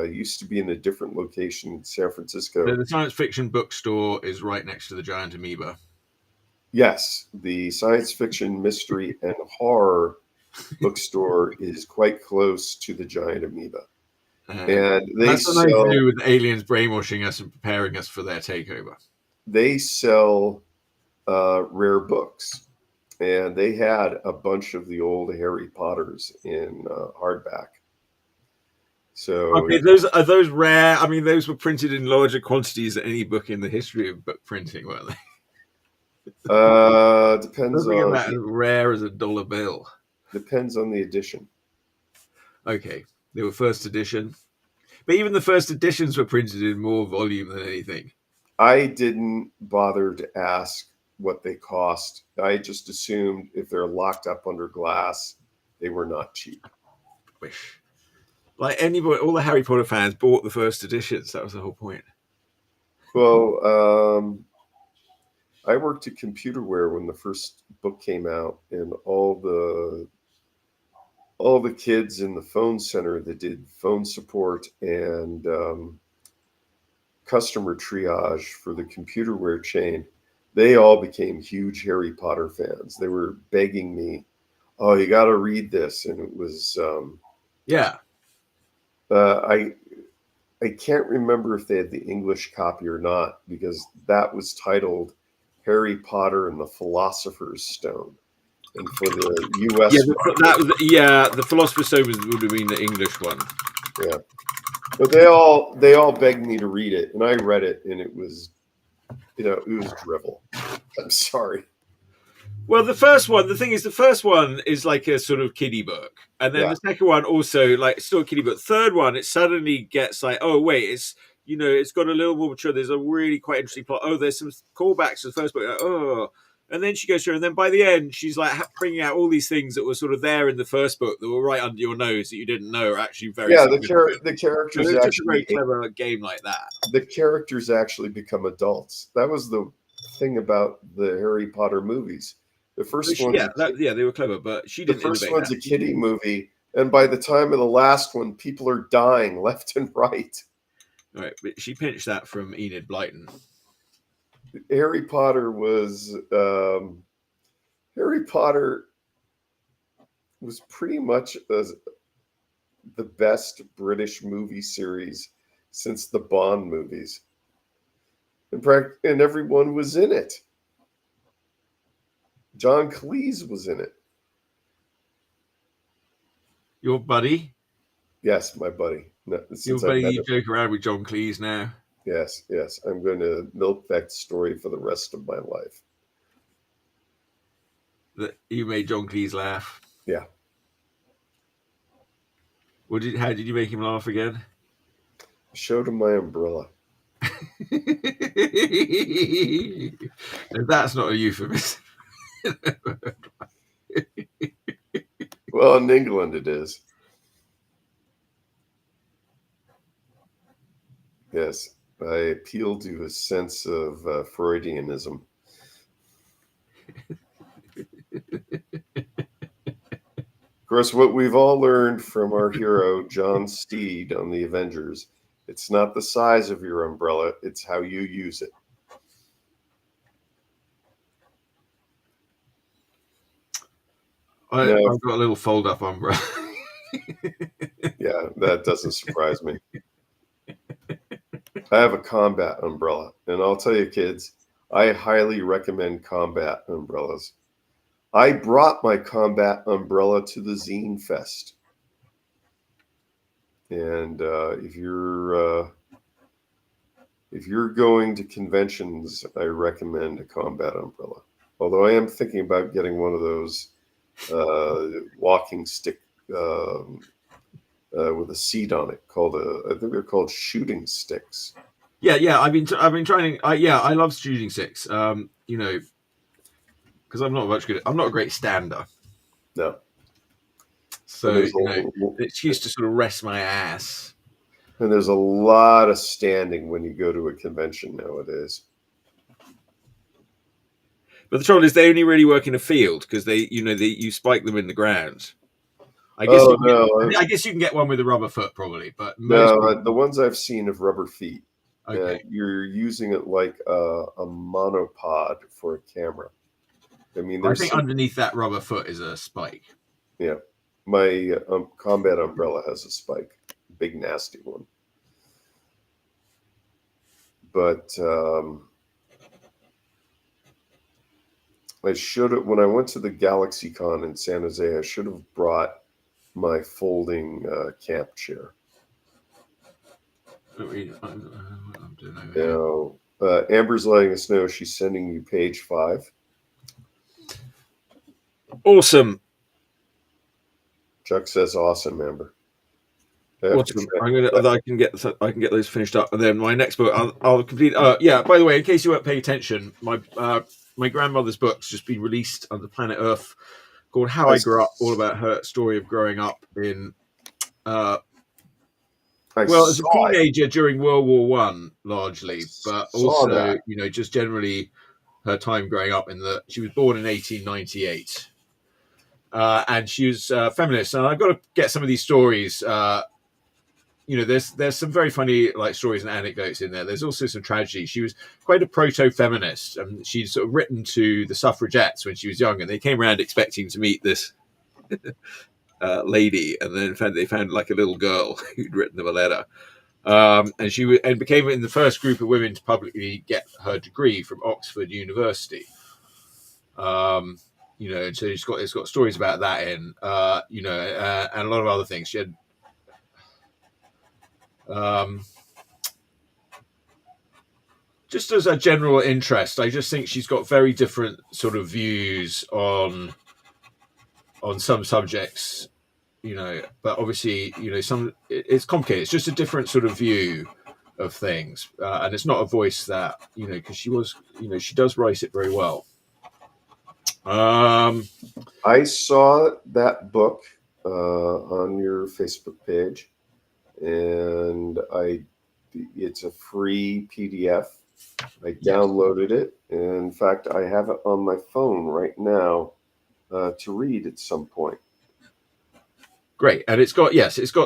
used to be in a different location in San Francisco. The science fiction bookstore is right next to the giant amoeba. Yes, the science fiction, mystery, and horror bookstore is quite close to the giant amoeba. And that's nothing to do with aliens brainwashing us and preparing us for their takeover. They sell rare books, and they had a bunch of the old Harry Potters in hardback. So okay, those rare. I mean, those were printed in larger quantities than any book in the history of book printing, weren't they? Depends on that as rare as a dollar bill. Depends on the edition. Okay, they were first edition, but even the first editions were printed in more volume than anything. I didn't bother to ask what they cost. I just assumed if they're locked up under glass, they were not cheap. Wish. Like anybody, all the Harry Potter fans bought the first editions. That was the whole point. Well, I worked at Computerware when the first book came out, and all the kids in the phone center that did phone support and customer triage for the Computerware chain, they all became huge Harry Potter fans. They were begging me, "Oh, you got to read this," and it was I can't remember if they had the English copy or not, because that was titled Harry Potter and the Philosopher's Stone. And for the U.S. the Philosopher's Stone would have been the English one. Yeah. But they all begged me to read it, and I read it, and it was, it was drivel. I'm sorry. Well, the thing is, the first one is like a sort of kiddie book. And then the second one also, like, still a kiddie book. Third one, it suddenly gets like, oh, wait, it's got a little more mature. There's a really quite interesting plot. Oh, there's some callbacks to the first book. Like, oh. And then she goes through, and then by the end, she's like bringing out all these things that were sort of there in the first book that were right under your nose that you didn't know are actually very the characters it's actually a very clever game like that. The characters actually become adults. That was the thing about the Harry Potter movies. The first one, they were clever, but she didn't. The first one's a kiddie movie, and by the time of the last one, people are dying left and right. All right, but she pinched that from Enid Blyton. Harry Potter was pretty much the best British movie series since the Bond movies, and everyone was in it. John Cleese was in it. Your buddy? Yes, my buddy. Your buddy, you joke around with John Cleese now. Yes. I'm going to milk that story for the rest of my life. That you made John Cleese laugh? Yeah. How did you make him laugh again? I showed him my umbrella. That's not a euphemism. Well, in England it is. Yes, I appeal to a sense of Freudianism. Of course, what we've all learned from our hero, John Steed, on the Avengers, it's not the size of your umbrella, it's how you use it. I've got a little fold-up umbrella. Yeah, that doesn't surprise me. I have a combat umbrella, and I'll tell you, kids, I highly recommend combat umbrellas. I brought my combat umbrella to the Zine Fest, and if you're going to conventions, I recommend a combat umbrella. Although I am thinking about getting one of those walking stick with a seat on it called I think they're called shooting sticks. Yeah. I've been trying. I love shooting sticks. Because I'm not much good. I'm not a great stander. No. So it's used to sort of rest my ass. And there's a lot of standing when you go to a convention nowadays. But the trouble is, they only really work in a field because you spike them in the ground. I guess you can get one with a rubber foot probably, but the ones I've seen have rubber feet. Okay. You're using it like a monopod for a camera. I mean, I think underneath that rubber foot is a spike. Yeah, my combat umbrella has a spike, big nasty one. But I should have, when I went to the GalaxyCon in San Jose, I should have brought my folding camp chair. Amber's letting us know she's sending you page 5. Awesome. Chuck says awesome, Amber. I can get those finished up, and then my next book I'll complete. Yeah. By the way, in case you weren't paying attention, my grandmother's book's just been released under Planet Earth, called "How I Grew Up," all about her story of growing up in. As a teenager during World War One, largely, but also just generally her time growing up. She was born in 1898, and she was a feminist. And I've got to get some of these stories. There's some very funny stories and anecdotes in there. There's also some tragedy. She was quite a proto-feminist, and she'd sort of written to the suffragettes when she was young, and they came around expecting to meet this lady, and then they found like a little girl who'd written them a letter, and she became in the first group of women to publicly get her degree from Oxford University. And so it's got stories about that in, and a lot of other things. She had. Just as a general interest, I just think she's got very different sort of views on some subjects, but obviously, it's complicated. It's just a different sort of view of things. And it's not a voice that, because she does write it very well. I saw that book on your Facebook page, and it's a free PDF. I downloaded it. And in fact, I have it on my phone right now to read at some point. Great. And it's got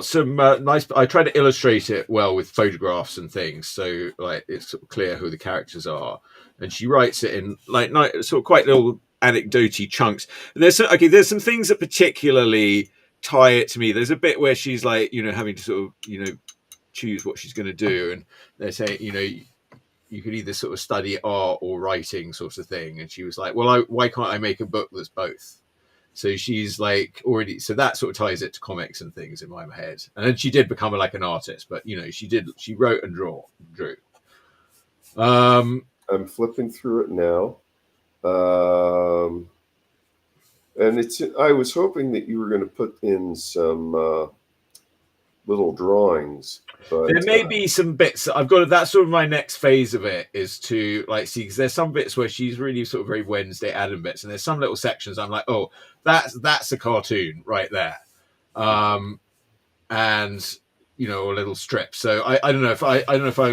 some nice. I try to illustrate it well with photographs and things, so it's sort of clear who the characters are. And she writes it in sort of quite little anecdote-y chunks. And there's some things that particularly tie it to me. There's a bit where she's having to sort of choose what she's going to do, and they're saying you could either sort of study art or writing, sort of thing. And she was like, well, why can't I make a book that's both? So she's so that sort of ties it to comics and things in my head. And then she did become an artist, but she wrote and drew. I'm flipping through it now. And I was hoping that you were going to put in some little drawings. But there may be some bits I've got. That's sort of my next phase of it, is to see, because there's some bits where she's really sort of very Wednesday Adam bits, and there's some little sections I'm like, oh, that's a cartoon right there, and or little strips. So I don't know if I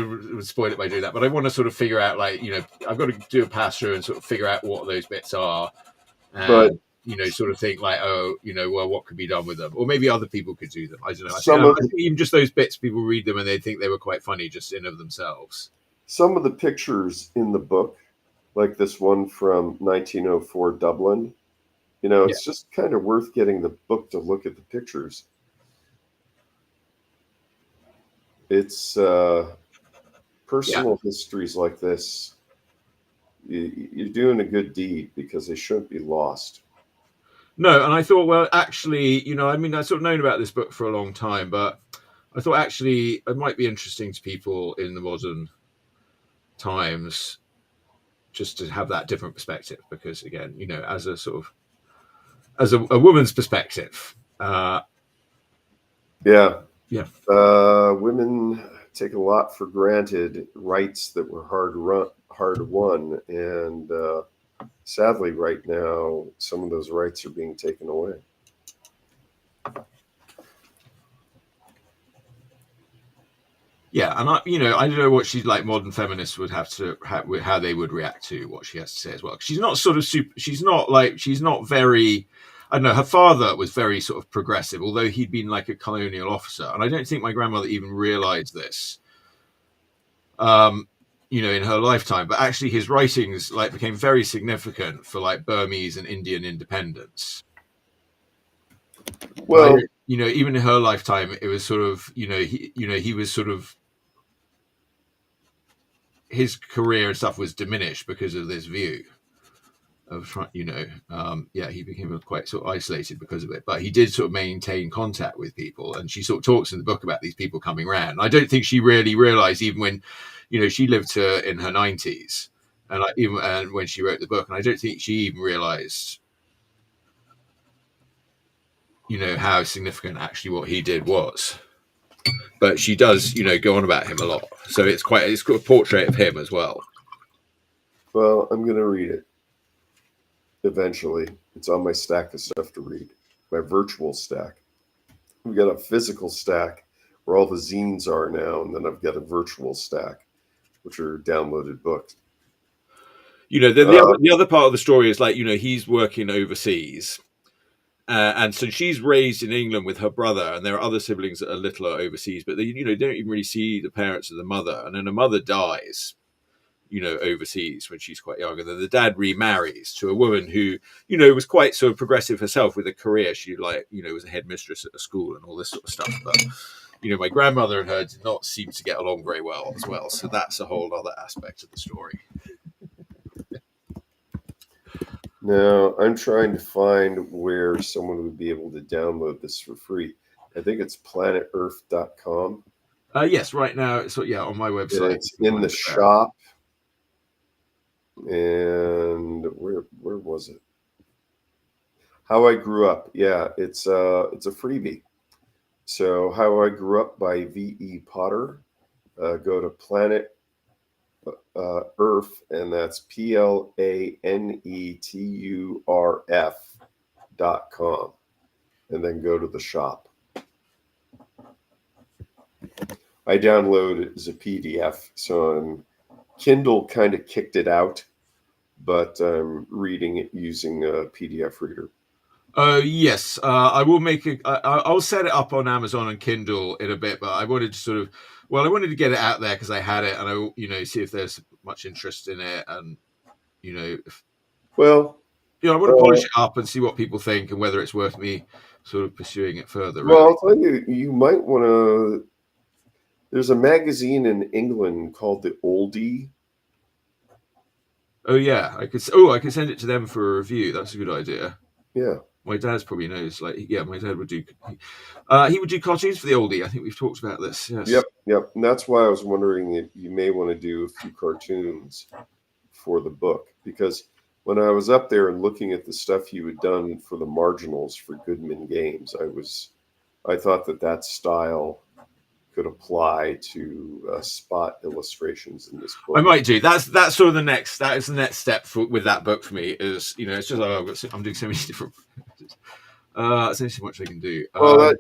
would spoil it by doing that, but I want to sort of figure out I've got to do a pass through and sort of figure out what those bits are, and sort of think well, what could be done with them, or maybe other people could do them. I don't know. I think even just those bits, people read them and they think they were quite funny just in of themselves. Some of the pictures in the book, like this one from 1904 Dublin, It's just kind of worth getting the book to look at the pictures. It's personal histories like this. You're doing a good deed because they shouldn't be lost. No, and I thought, well, actually, I've sort of known about this book for a long time, but I thought actually it might be interesting to people in the modern times just to have that different perspective, because again, as a sort of a woman's perspective, women take a lot for granted, rights that were hard won, and sadly, right now, some of those rights are being taken away. Yeah, and I don't know what she's like. Modern feminists would have to how they would react to what she has to say as well. She's not sort of super. She's not very. I don't know. Her father was very sort of progressive, although he'd been like a colonial officer, and I don't think my grandmother even realized this. In her lifetime, but actually his writings became very significant for Burmese and Indian independence. Well, even in her lifetime, it was sort of, he was sort of, his career and stuff was diminished because of this view of trying, he became quite sort of isolated because of it, but he did sort of maintain contact with people, and she sort of talks in the book about these people coming around. I don't think she really realized, even when, she lived in her 90s, and even when she wrote the book, and I don't think she even realized, how significant actually what he did was. But she does, go on about him a lot. So it's got a portrait of him as well. Well, I'm going to read it eventually. It's on my stack of stuff to read, my virtual stack. We've got a physical stack where all the zines are now, and then I've got a virtual stack, which are downloaded books. The other part of the story is he's working overseas. And so she's raised in England with her brother, and there are other siblings that are littler overseas, but they, don't even really see the parents of the mother. And then the mother dies, overseas when she's quite young. And then the dad remarries to a woman who, was quite sort of progressive herself with a career. She was a headmistress at a school and all this sort of stuff. But, my grandmother and her did not seem to get along very well as well. So that's a whole other aspect of the story. Now, I'm trying to find where someone would be able to download this for free. I think it's planetearth.com. Yes, right now it's on my website. And it's in the shop. And where was it? How I Grew Up. Yeah, it's a freebie. So How I Grew Up by V.E. Potter. Go to Planet Earth, and that's planeturf.com, and then go to the shop. I download it as a PDF, so Kindle kind of kicked it out, but I'm reading it using a PDF reader. Yes, I will I'll set it up on Amazon and Kindle in a bit, but I wanted to I wanted to get it out there because I had it, and I see if there's much interest in it, and I want to polish it up and see what people think and whether it's worth me sort of pursuing it further. Well, really. I'll tell you, you might want to. There's a magazine in England called The Oldie. Oh yeah, I could send it to them for a review. That's a good idea. Yeah. My dad's probably knows. My dad would do. He would do cartoons for the Oldie. I think we've talked about this. Yes. Yep. And that's why I was wondering if you may want to do a few cartoons for the book, because when I was up there and looking at the stuff you had done for the marginals for Goodman Games, I thought that style could apply to spot illustrations in this book. I might do. That's sort of the next. That is the next step with that book for me. Is it's just I'm doing so many different. There's only so much I can do. Well,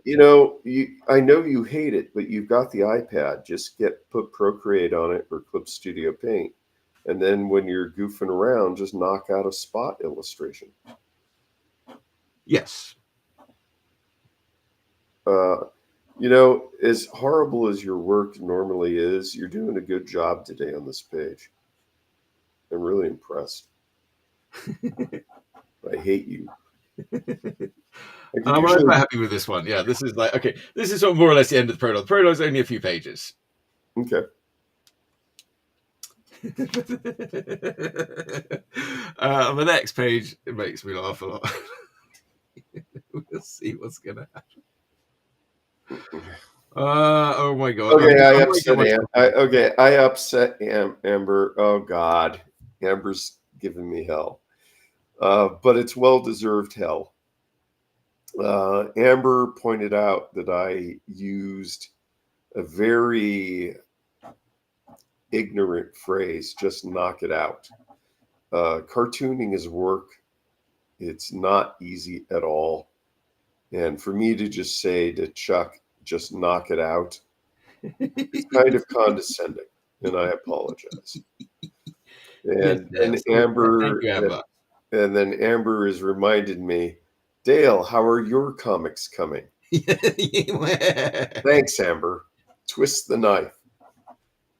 I know you hate it, but you've got the iPad. Just put Procreate on it or Clip Studio Paint, and then when you're goofing around, just knock out a spot illustration. Yes. As horrible as your work normally is, you're doing a good job today on this page. I'm really impressed. I hate you. I'm quite happy with this one. Yeah, this is like, okay, this is sort of more or less the end of the prologue. The prologue is only a few pages. Okay. On the next page, it makes me laugh a lot. We'll see what's going to happen. Oh my God. Okay, I upset Amber. Oh God, Amber's giving me hell. But it's well-deserved hell. Amber pointed out that I used a very ignorant phrase, just knock it out. Cartooning is work. It's not easy at all. And for me to just say to Chuck, just knock it out, it's kind of condescending, and I apologize. And Amber, and then Amber has reminded me, Dale, how are your comics coming? Thanks, Amber. Twist the knife.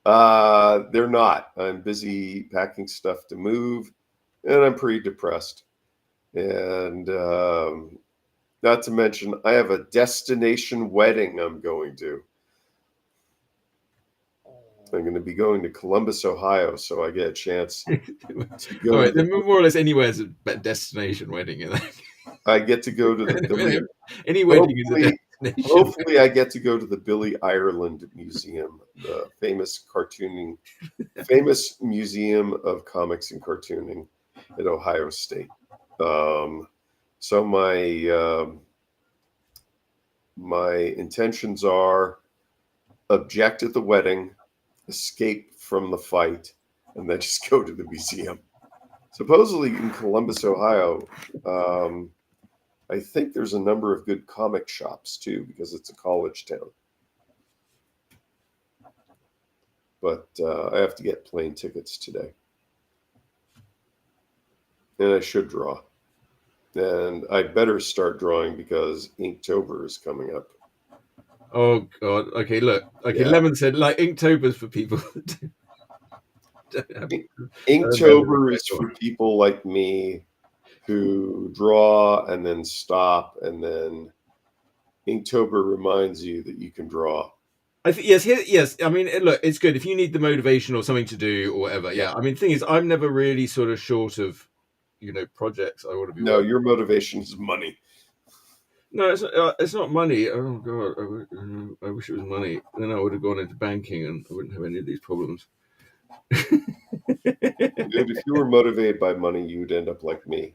They're not. I'm busy packing stuff to move, and I'm pretty depressed. And not to mention, I have a destination wedding I'm going to. I'm going to be going to Columbus, Ohio, so I get a chance to go. All right, then more or less anywhere is a destination wedding. I get to go to the any wedding is a destination. Hopefully, I get to go to the Billy Ireland Museum, the famous museum of comics and cartooning at Ohio State. So my intentions are object at the wedding, escape from the fight, and then just go to the museum. Supposedly in Columbus, Ohio, I think there's a number of good comic shops too, because it's a college town. But I have to get plane tickets today. And I should draw. And I better start drawing because Inktober is coming up. Oh God! Okay, look. Okay, yeah. Lemon said like Inktober's for people. Inktober is for people like me who draw and then stop, and then Inktober reminds you that you can draw. I think yes. I mean, look, it's good if you need the motivation or something to do or whatever. Yeah. I mean, the thing is, I'm never really sort of short of, projects I want to be. No, your motivation is money. No, it's not money. Oh God, I wish it was money. Then I would have gone into banking and I wouldn't have any of these problems. Dude, if you were motivated by money, you'd end up like me.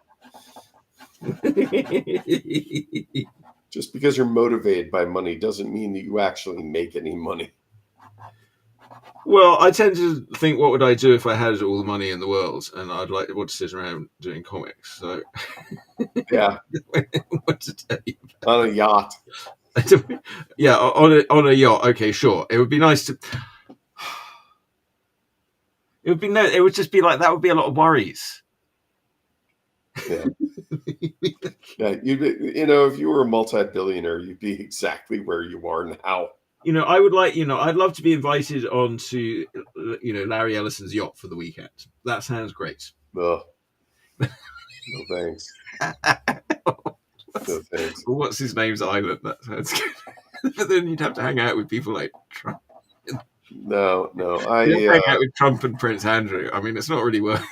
Just because you're motivated by money doesn't mean that you actually make any money. Well, I tend to think, what would I do if I had all the money in the world? And I'd want to sit around doing comics. So, yeah, what to tell you on a yacht. Yeah, on a yacht. Okay, sure. It would be nice to. It would just be like that. Would be a lot of worries. Yeah. Yeah, if you were a multi-billionaire, you'd be exactly where you are now. I would I'd love to be invited onto, Larry Ellison's yacht for the weekend. That sounds great. No thanks. No thanks. Well, what's his name's island? That sounds good. But then you'd have to hang out with people like Trump. No. Hang out with Trump and Prince Andrew. I mean, it's not really worth.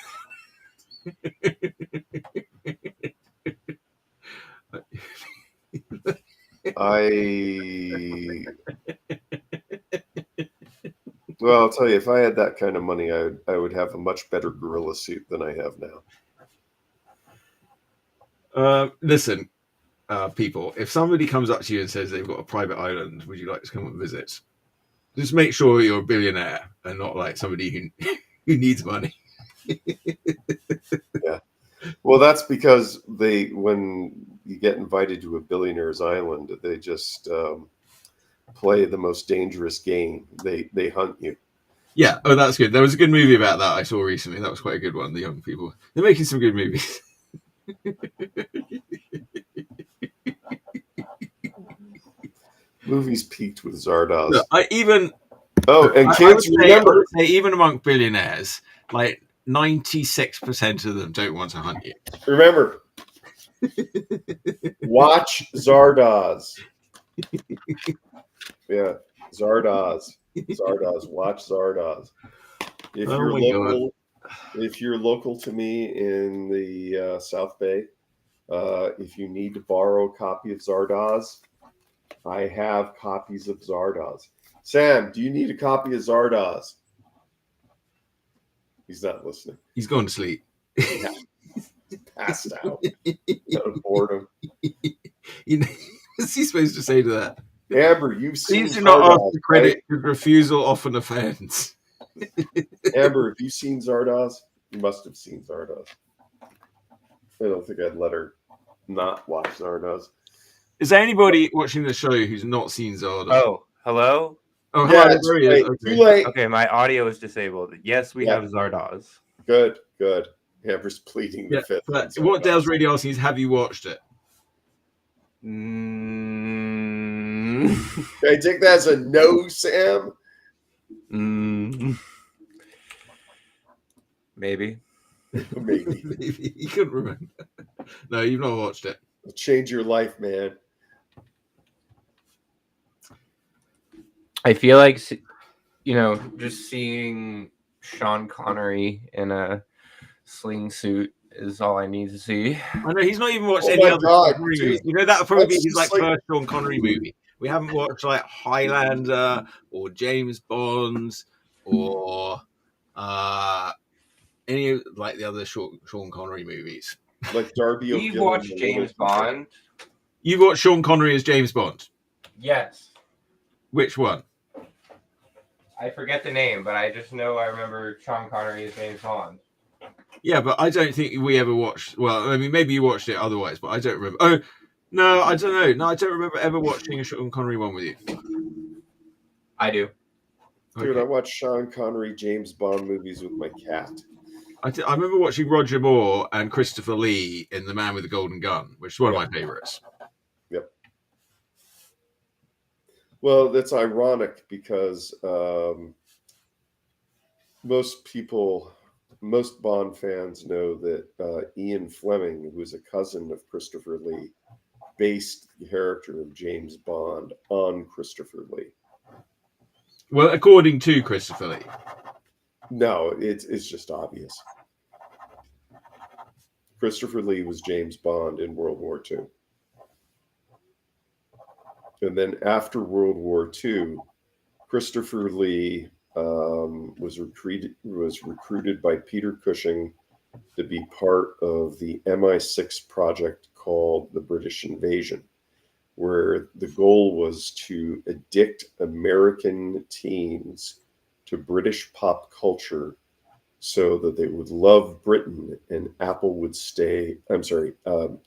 Well, I'll tell you, if I had that kind of money, I would have a much better gorilla suit than I have now. Listen, people, if somebody comes up to you and says they've got a private island, would you like to come and visit? Just make sure you're a billionaire and not like somebody who needs money. Yeah. Well, that's because when you get invited to a billionaire's island, they just play the most dangerous game. They hunt you. Yeah. Oh, that's good. There was a good movie about that I saw recently. That was quite a good one. The young people. They're making some good movies. Movies peaked with Zardoz. Look, and kids, remember, even among billionaires, like 96% of them don't want to hunt you. Remember, Watch Zardoz. Yeah, Zardoz. Zardoz. Watch Zardoz. If Oh you're my local, if you're local to me in the South Bay, if you need to borrow a copy of Zardoz, I have copies of Zardoz. Sam, do you need a copy of Zardoz? He's not listening. He's gone to sleep. Yeah. Passed out. Out of boredom. You know, what's he supposed to say to that? Amber, you've seen Please do not ask Zardoz, for credit. right? Because refusal often offends. Amber, have you seen Zardoz? You must have seen Zardoz. I don't think I'd let her not watch Zardoz. Is there anybody watching the show who's not seen Zardoz? Oh, hello? Oh, Yeah, hello, it's there he is. late. Okay. Too late. Okay, my audio is disabled. Yes, we Yeah. have Zardoz. Good. Amber's pleading the Yeah, fifth. but what Dale's really asking is, have you watched it? Can I take that as a no, Sam? Maybe. Maybe. Maybe. You couldn't remember. No, you've not watched it. It'll change your life, man. I feel like, just seeing Sean Connery in a sling suit is all I need to see. I know he's not even watched Oh any my other God, Connery dude. movies. You know, that would probably be That's his just first Sean Connery movie. We haven't watched Highlander or James Bond or any of the other Sean Connery movies. Like Darby We've O'Gill watched and James Little- Bond. You watched Sean Connery as James Bond. Yes. Which one? I forget the name, but I just know I remember Sean Connery as James Bond. Yeah, but I don't think we ever watched. Well, I mean, maybe you watched it otherwise, but I don't remember. Oh, no, I don't know. No, I don't remember ever watching a Sean Connery one with you. I do. Dude, Okay. I watched Sean Connery James Bond movies with my cat. I remember watching Roger Moore and Christopher Lee in The Man with the Golden Gun, which is one of my favorites. Yep. Well, that's ironic because most Bond fans know that Ian Fleming, who is a cousin of Christopher Lee, based the character of James Bond on Christopher Lee. Well, according to Christopher Lee. No, it's just obvious. Christopher Lee was James Bond in World War II. And then after World War II, Christopher Lee was recruited by Peter Cushing to be part of the MI6 project called the British Invasion, where the goal was to addict American teens to British pop culture so that they would love Britain and the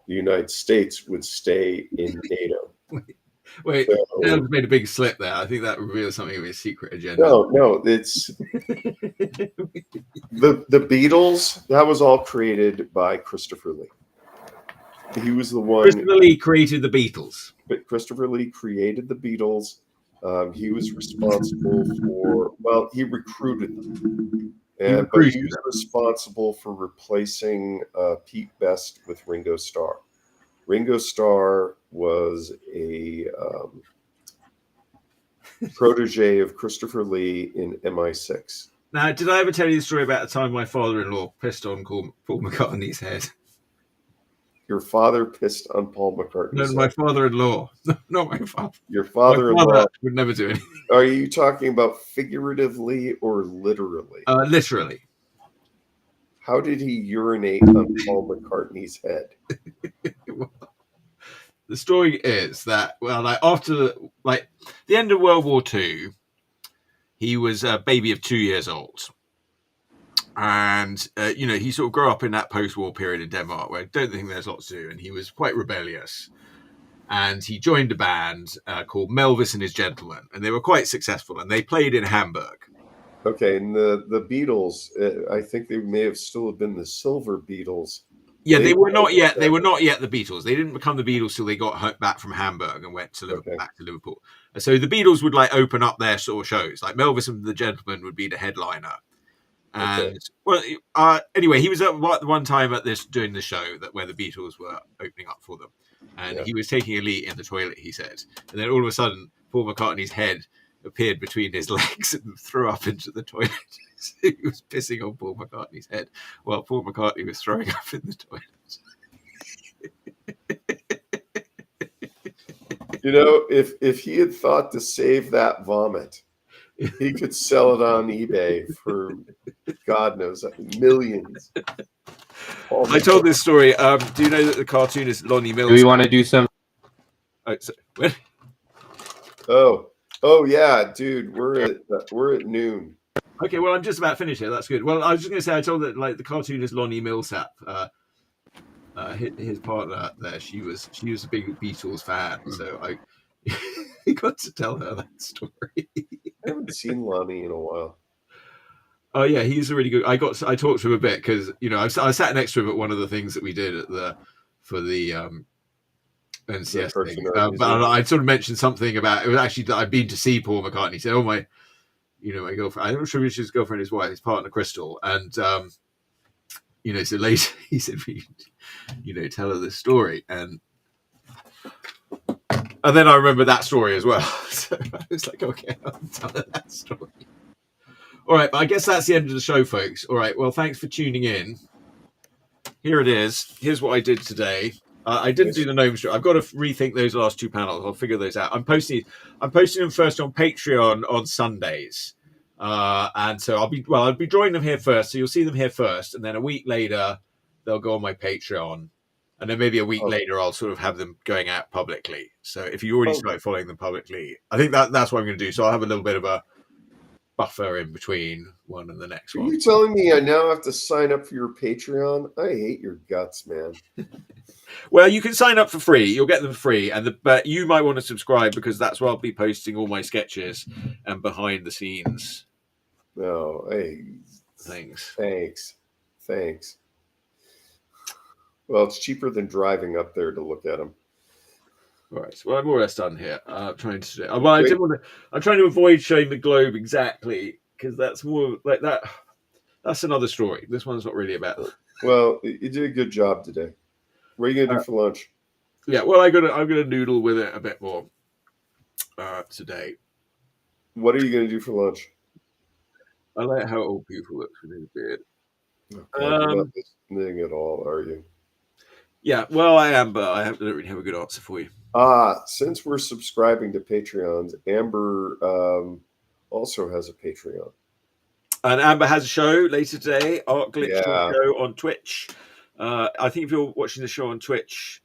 United States would stay in NATO. Wait, So- Dale's made a big slip there. I think that reveals something of his secret agenda. No, it's the Beatles. That was all created by Christopher Lee. He was the one. Christopher Lee created the Beatles. But Christopher Lee created the Beatles. He was responsible for. Well, he recruited them, but he was responsible for replacing Pete Best with Ringo Starr. Ringo Starr was a protege of Christopher Lee in MI6. Now, did I ever tell you the story about the time my father-in-law pissed on Paul McCartney's head? Your father pissed on Paul McCartney's No, my head. father-in-law, not my father. Your My father-in-law. father would never do anything. Are you talking about figuratively or literally? Literally. How did he urinate on Paul McCartney's head? The story is that, after the end of World War II, he was a baby of 2 years old. And, he sort of grew up in that post-war period in Denmark where I don't think there's lots to do. And he was quite rebellious. And he joined a band called Melvis and His Gentlemen. And they were quite successful. And they played in Hamburg. Okay, and the Beatles, I think they may have still been the Silver Beatles. Yeah, they were not yet. They were not yet the Beatles. They didn't become the Beatles till they got back from Hamburg and went to back to Liverpool. So the Beatles would open up their sort of shows. Like Melvis and the Gentlemen would be the headliner, And anyway, he was at one time at this doing the show where the Beatles were opening up for them, and he was taking a leak in the toilet. He said, and then all of a sudden, Paul McCartney's head appeared between his legs and threw up into the toilet. So he was pissing on Paul McCartney's head while Paul McCartney was throwing up in the toilet. You know, if he had thought to save that vomit, he could sell it on eBay for God knows millions. I told this story. Do you know that the cartoonist Lonnie Mills? Do we want to do some? Oh yeah, dude, we're at noon. Okay, well, I'm just about finished here. That's good. Well, I was just going to say, I told that the cartoonist Lonnie Millsap, his partner there, she was a big Beatles fan, so I got to tell her that story. I haven't seen Lonnie in a while. Oh yeah, he's a really good. I talked to him a bit because I sat next to him at one of the things that we did for the NCS thing. But I sort of mentioned something about it was actually that I'd been to see Paul McCartney. He said, "Oh my girlfriend. I'm not sure which his girlfriend, his wife, his partner, Crystal." And so later he said, tell her this story, and then I remember that story as well. So I was like, okay, I'll tell her that story. All right, but I guess that's the end of the show, folks. All right, well, thanks for tuning in. Here it is. Here's what I did today. I didn't do the gnome show. I've got to rethink those last two panels. I'll figure those out. I'm posting them first on Patreon on Sundays, and so I'll be drawing them here first. So you'll see them here first, and then a week later they'll go on my Patreon, and then maybe a week later I'll sort of have them going out publicly. So if you already started following them publicly, I think that's what I'm going to do. So I'll have a little bit of a buffer in between one and the next one. Are you telling me I now have to sign up for your Patreon? I hate your guts, man. Well, you can sign up for free. You'll get them free, but you might want to subscribe because that's where I'll be posting all my sketches and behind the scenes. No, hey, Thanks. Well, it's cheaper than driving up there to look at them. All right, so I'm more or less done here. I'm trying to avoid showing the globe exactly because that's more like that. That's another story. This one's not really about that. Well, you did a good job today. What are you gonna do for lunch? Yeah, well, I'm gonna noodle with it a bit more today. What are you gonna do for lunch? I like how old people look with his beard. Okay, you're not listening at all, are you? Yeah, well, I am, but I don't really have a good answer for you. Since we're subscribing to Patreons, Amber also has a Patreon. And Amber has a show later today, Art Glitch show on Twitch. I think if you're watching the show on Twitch,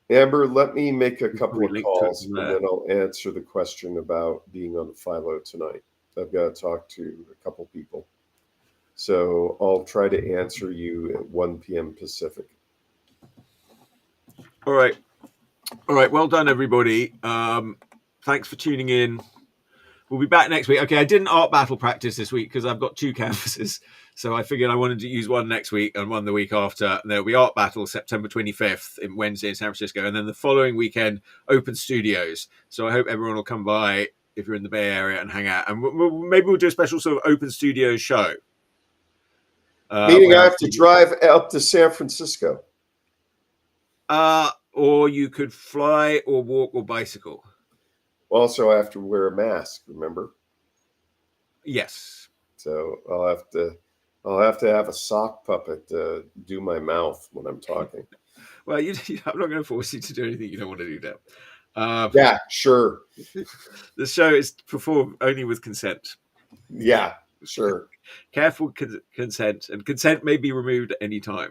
Amber, let me make a couple of calls and then I'll answer the question about being on the Philo tonight. I've got to talk to a couple people. So I'll try to answer you at 1 p.m. Pacific. All right. Well done, everybody. Thanks for tuning in. We'll be back next week. Okay, I didn't art battle practice this week because I've got 2 canvases. So I figured I wanted to use one next week and one the week after. And there'll be art battle September 25th in Wednesday in San Francisco. And then the following weekend, open studios. So I hope everyone will come by if you're in the Bay Area and hang out. And maybe we'll do a special sort of open studio show. Meaning I have to drive up to San Francisco. Or you could fly or walk or bicycle. Also, I have to wear a mask, remember? Yes. So I'll have to have a sock puppet to do my mouth when I'm talking. Well, I'm not going to force you to do anything you don't want to do now. Yeah, sure. The show is performed only with consent. Yeah, sure. Careful consent, and consent may be removed at any time.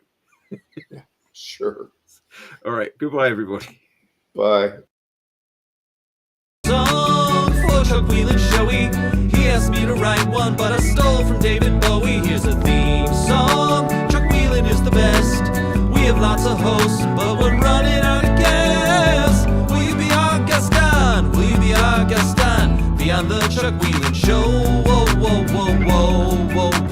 Yeah, sure. All right. Goodbye, everybody. Bye. Song for Chuck Whelon showy. He asked me to write one, but I stole from David Bowie. Here's a theme song. Chuck Whelon is the best. We have lots of hosts, but we're running out of gas. Will you be our guest on? Will you be our guest on? Be on the Chuck Whelon show. Whoa, whoa, whoa, whoa, whoa.